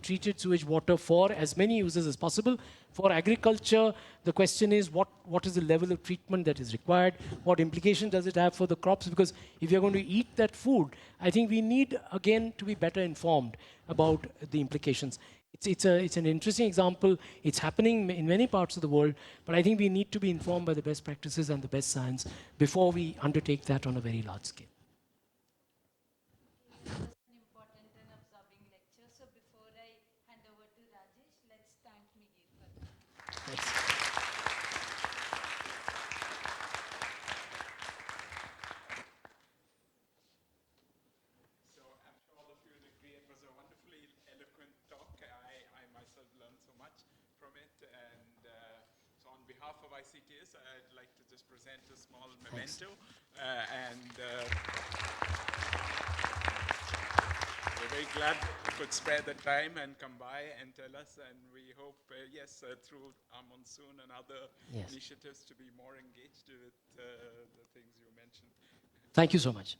[SPEAKER 2] treated sewage water for as many uses as possible. For agriculture, the question is what is the level of treatment that is required? What implication does it have for the crops? Because if you're going to eat that food, I think we need, again, to be better informed about the implications. It's an interesting example. It's happening in many parts of the world, but I think we need to be informed by the best practices and the best science before we undertake that on a very large scale.
[SPEAKER 1] An important and absorbing lecture. So before I hand over to Rajesh, let's thank Mihir for that.
[SPEAKER 2] Thanks.
[SPEAKER 7] So I'm sure all of you will agree it was a wonderfully eloquent talk. I myself learned so much from it. And so on behalf of ICTS, I'd like to just present a small memento. We're very glad you could spare the time and come by and tell us. And we hope, through our monsoon and other initiatives to be more engaged with the things you mentioned.
[SPEAKER 2] Thank you so much.